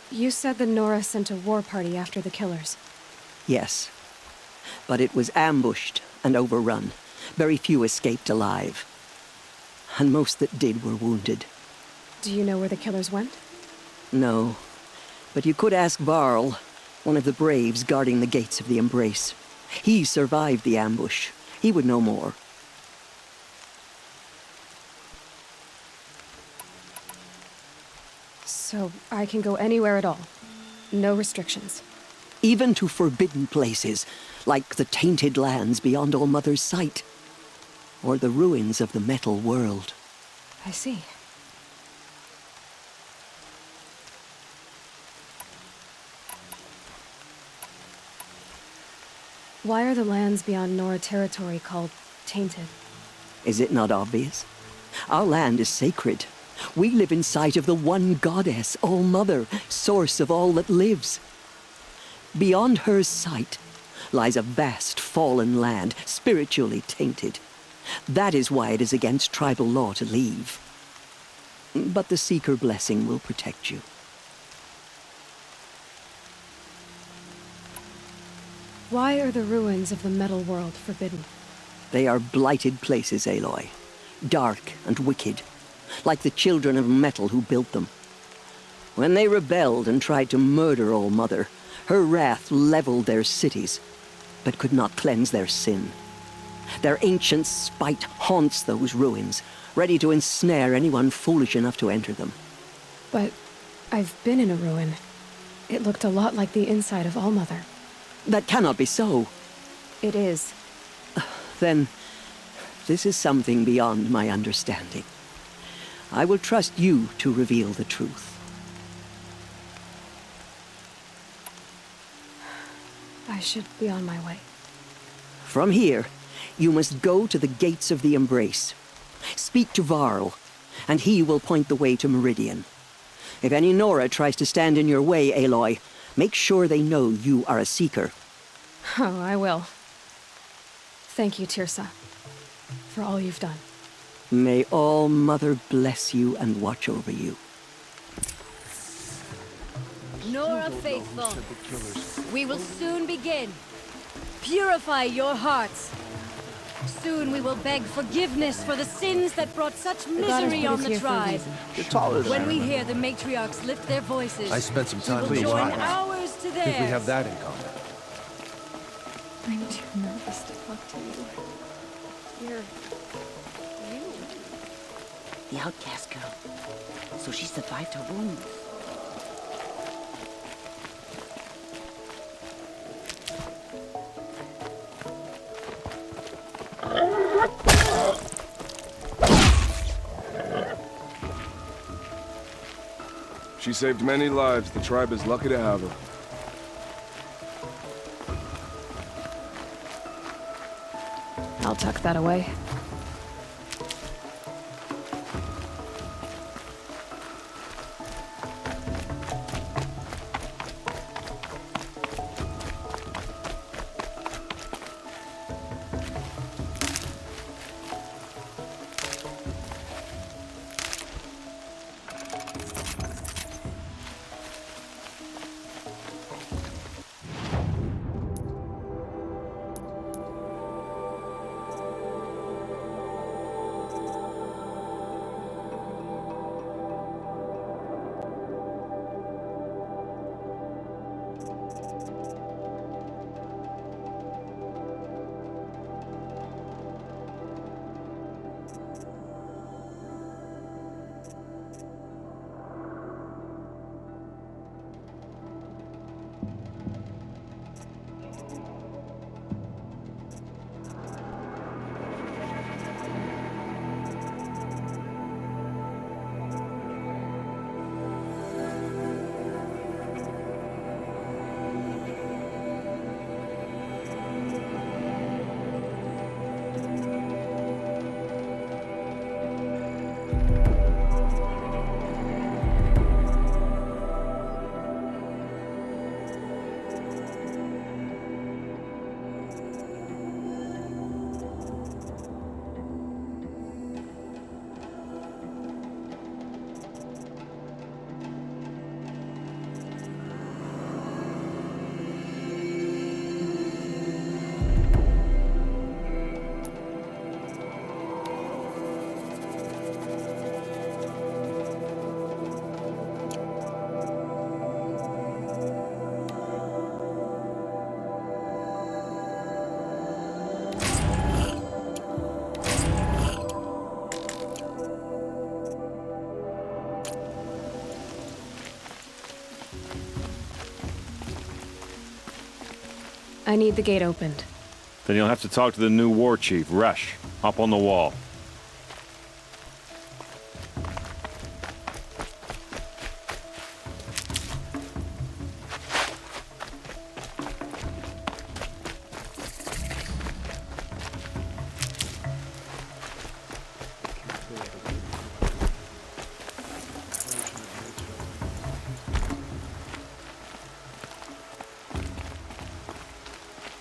You said the Nora sent a war party after the killers. Yes. But it was ambushed and overrun. Very few escaped alive. And most that did were wounded. Do you know where the killers went? No. But you could ask Varl, one of the braves guarding the gates of the Embrace. He survived the ambush. He would know more. So I can go anywhere at all? No restrictions? Even to forbidden places, like the tainted lands beyond All Mother's sight. Or the ruins of the metal world. I see. Why are the lands beyond Nora territory called tainted? Is it not obvious? Our land is sacred. We live in sight of the one goddess, All Mother, source of all that lives. Beyond her sight lies a vast fallen land, spiritually tainted. That is why it is against tribal law to leave. But the Seeker blessing will protect you. Why are the ruins of the metal world forbidden? They are blighted places, Aloy. Dark and wicked, like the children of metal who built them. When they rebelled and tried to murder All Mother, her wrath leveled their cities, but could not cleanse their sin. Their ancient spite haunts those ruins, ready to ensnare anyone foolish enough to enter them. But I've been in a ruin. It looked a lot like the inside of All Mother. That cannot be so. It is. Then, this is something beyond my understanding. I will trust you to reveal the truth. I should be on my way. From here, you must go to the gates of the Embrace. Speak to Varl, and he will point the way to Meridian. If any Nora tries to stand in your way, Aloy, make sure they know you are a Seeker. Oh, I will. Thank you, Tirsa, for all you've done. May All Mother bless you and watch over you. Nora Faithful, we will soon begin. Purify your hearts. Soon we will beg forgiveness for the sins that brought such misery on the tribe. You're taller than When we I hear the matriarchs lift their voices, I spent some time we with will join Aloy. ours to I think we theirs. have that in common. I'm too nervous to talk to you. You're... you. The outcast girl. So she survived her wounds. She saved many lives. The tribe is lucky to have her. I'll tuck that away. I need the gate opened. Then you'll have to talk to the new war chief, Resh, up on the wall.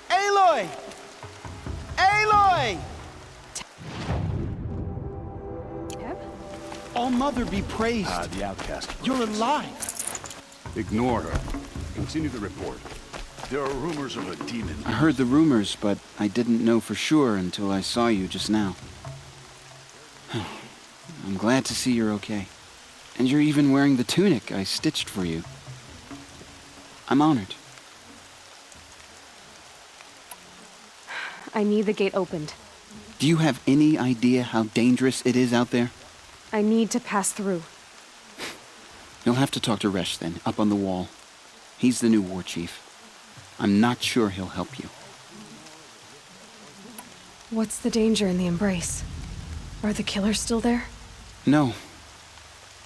Aloy! Aloy! All Mother be praised. The outcast. You're alive. Ignore her. Continue the report. There are rumors of a demon. I heard the rumors, but I didn't know for sure until I saw you just now. I'm glad to see you're okay. And you're even wearing the tunic I stitched for you. I'm honored. I need the gate opened. Do you have any idea how dangerous it is out there? I need to pass through. You'll have to talk to Resh then, up on the wall. He's the new war chief. I'm not sure he'll help you. What's the danger in the Embrace? Are the killers still there? No.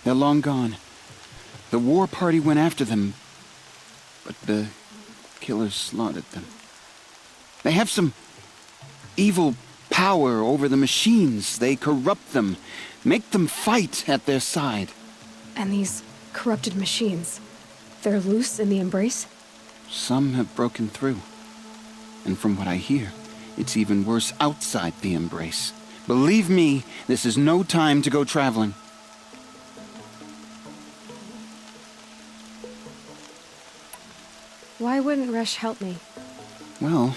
They're long gone. The war party went after them, but the killers slaughtered them. They have some evil power over the machines. They corrupt them, make them fight at their side. And these corrupted machines, they're loose in the Embrace? Some have broken through. And from what I hear, it's even worse outside the Embrace. Believe me, this is no time to go traveling. Why wouldn't Resh help me? Well,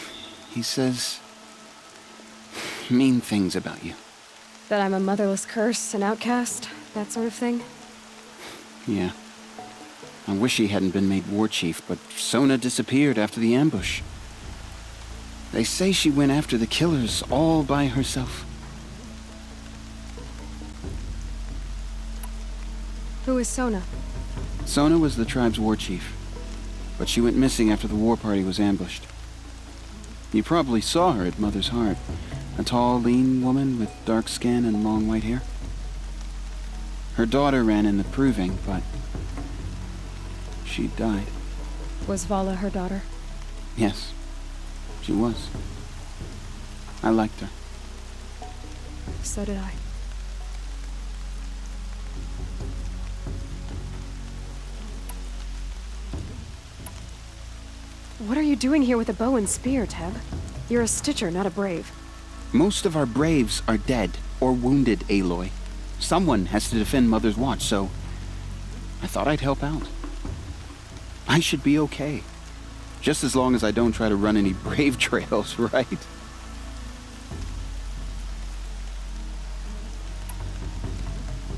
he says mean things about you. That I'm a motherless curse, an outcast, that sort of thing? Yeah. I wish he hadn't been made war chief, but Sona disappeared after the ambush. They say she went after the killers all by herself. Who is Sona? Sona was the tribe's war chief, but she went missing after the war party was ambushed. You probably saw her at Mother's Heart. A tall, lean woman with dark skin and long white hair. Her daughter ran in the proving, but she died. Was Vala her daughter? Yes, she was. I liked her. So did I. What are you doing here with a bow and spear, Teb? You're a Stitcher, not a Brave. Most of our Braves are dead or wounded, Aloy. Someone has to defend Mother's Watch, so I thought I'd help out. I should be okay. Just as long as I don't try to run any Brave trails, right?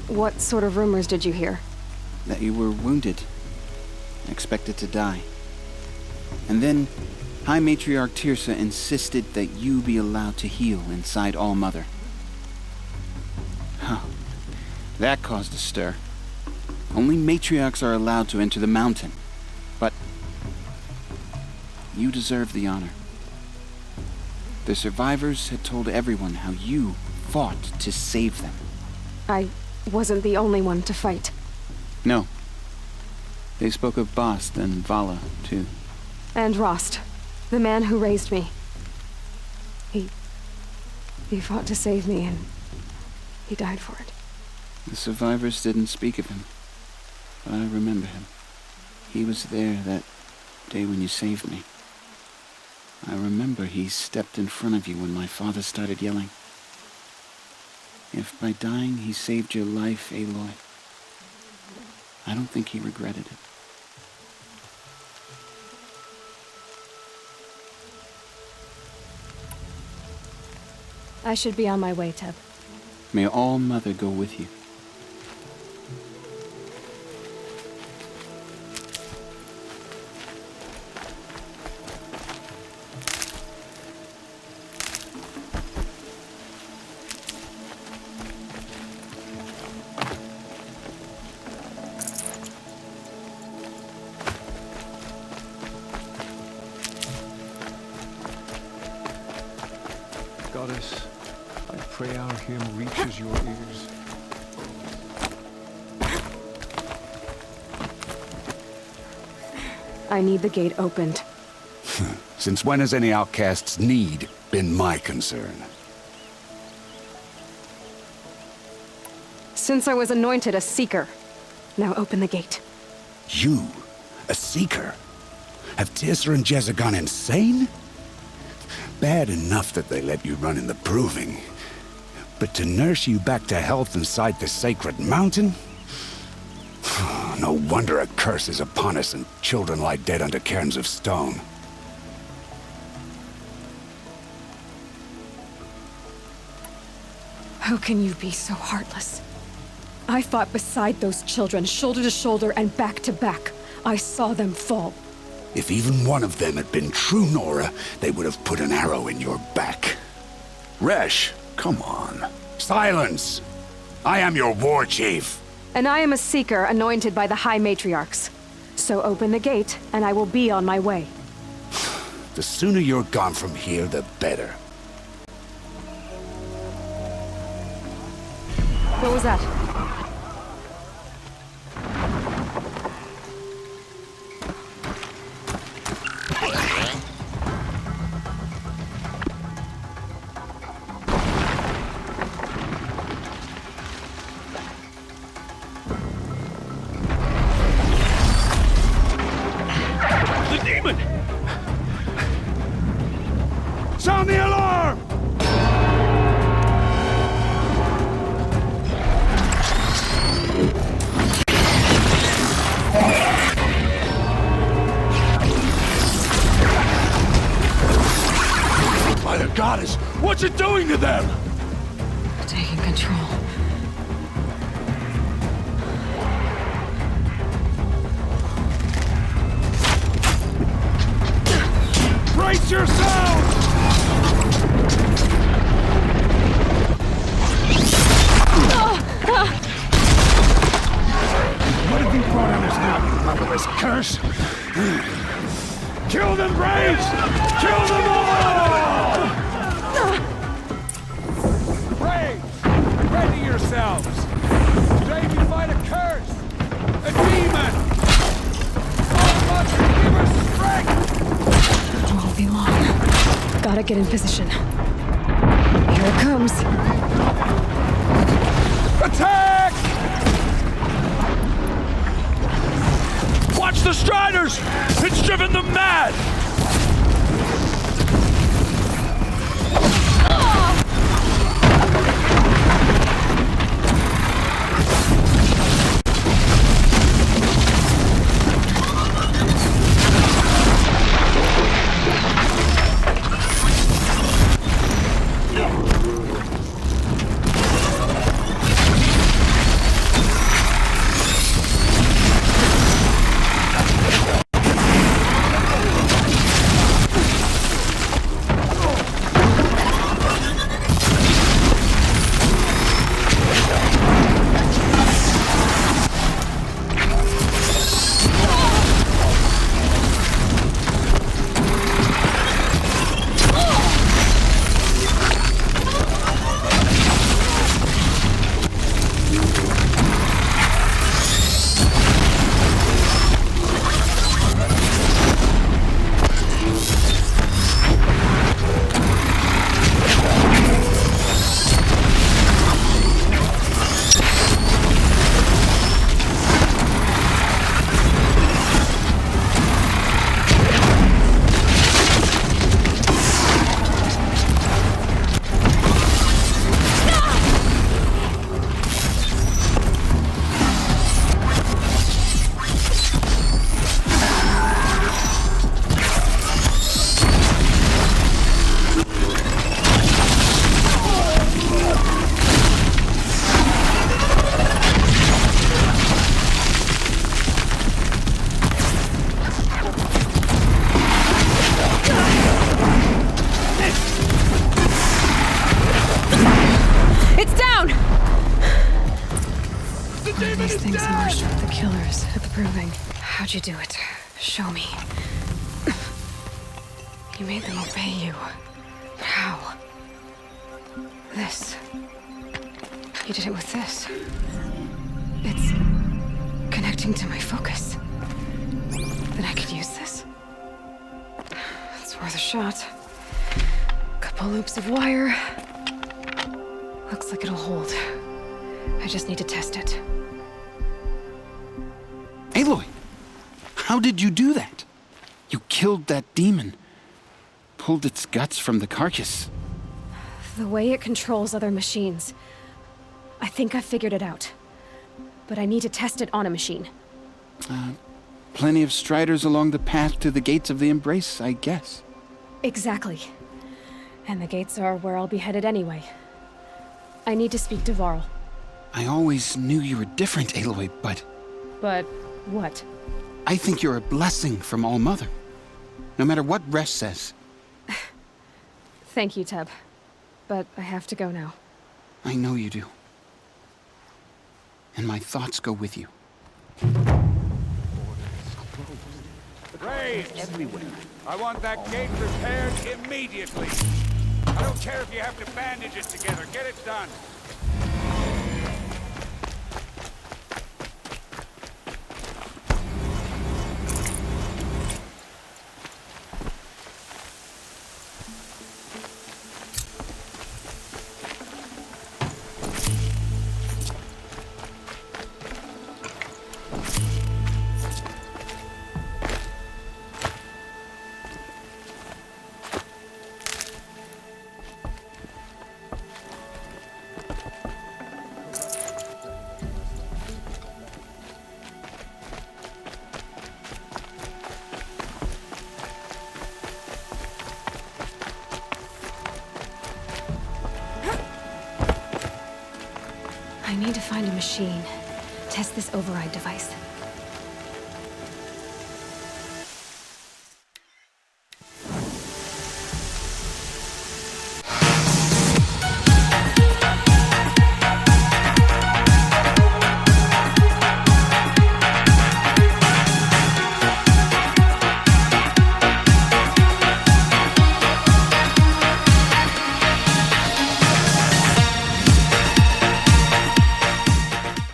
What sort of rumors did you hear? That you were wounded. Expected to die. And then High Matriarch Tirsa insisted that you be allowed to heal inside All-Mother. Huh. That caused a stir. Only matriarchs are allowed to enter the mountain. But you deserve the honor. The survivors had told everyone how you fought to save them. I wasn't the only one to fight. No. They spoke of Bast and Vala, too. And Rost, the man who raised me. He fought to save me, and he died for it. The survivors didn't speak of him, but I remember him. He was there that day when you saved me. I remember he stepped in front of you when my father started yelling. If by dying he saved your life, Aloy, I don't think he regretted it. I should be on my way, Teb. May All-Mother go with you. Goddess, I pray our hymn reaches your ears. I need the gate opened. Since when has any outcast's need been my concern? Since I was anointed a Seeker. Now open the gate. You? A Seeker? Have Tirsa and Jezza gone insane? Bad enough that they let you run in the proving. But to nurse you back to health inside the sacred mountain? No wonder a curse is upon us and children lie dead under cairns of stone. How can you be so heartless? I fought beside those children, shoulder to shoulder and back to back. I saw them fall. If even one of them had been true Nora, they would have put an arrow in your back. Resh, come on. Silence! I am your war chief. And I am a Seeker anointed by the High Matriarchs. So open the gate, and I will be on my way. The sooner you're gone from here, the better. What was that? goddess! What's it doing to them? Taking control. Brace yourselves! What have you brought on us now, you motherless curse? Kill them, Braves! Kill them all! Braves, ready yourselves! Today you fight a curse! A demon! Oh, Mother, give us strength! It won't be long. Gotta get in position. Here it comes. Attack! Watch the Striders! It's driven them mad! These things marched with the killers at the proving. How'd you do it? Show me. You made them obey you. But how? This. You did it with this. It's connecting to my focus. Then I could use this. It's worth a shot. Couple loops of wire. Looks like it'll hold. I just need to test it. Aloy, how did you do that? You killed that demon. Pulled its guts from the carcass. The way it controls other machines. I think I figured it out. But I need to test it on a machine. Plenty of striders along the path to the gates of the Embrace, I guess. Exactly. And the gates are where I'll be headed anyway. I need to speak to Varl. I always knew you were different, Aloy, but... But what? I think you're a blessing from All-Mother. No matter what Resh says. Thank you, Teb. But I have to go now. I know you do. And my thoughts go with you. Braves! Everywhere. I want that gate repaired immediately. I don't care if you have to bandage it together. Get it done. I need to find a machine. Test this override device.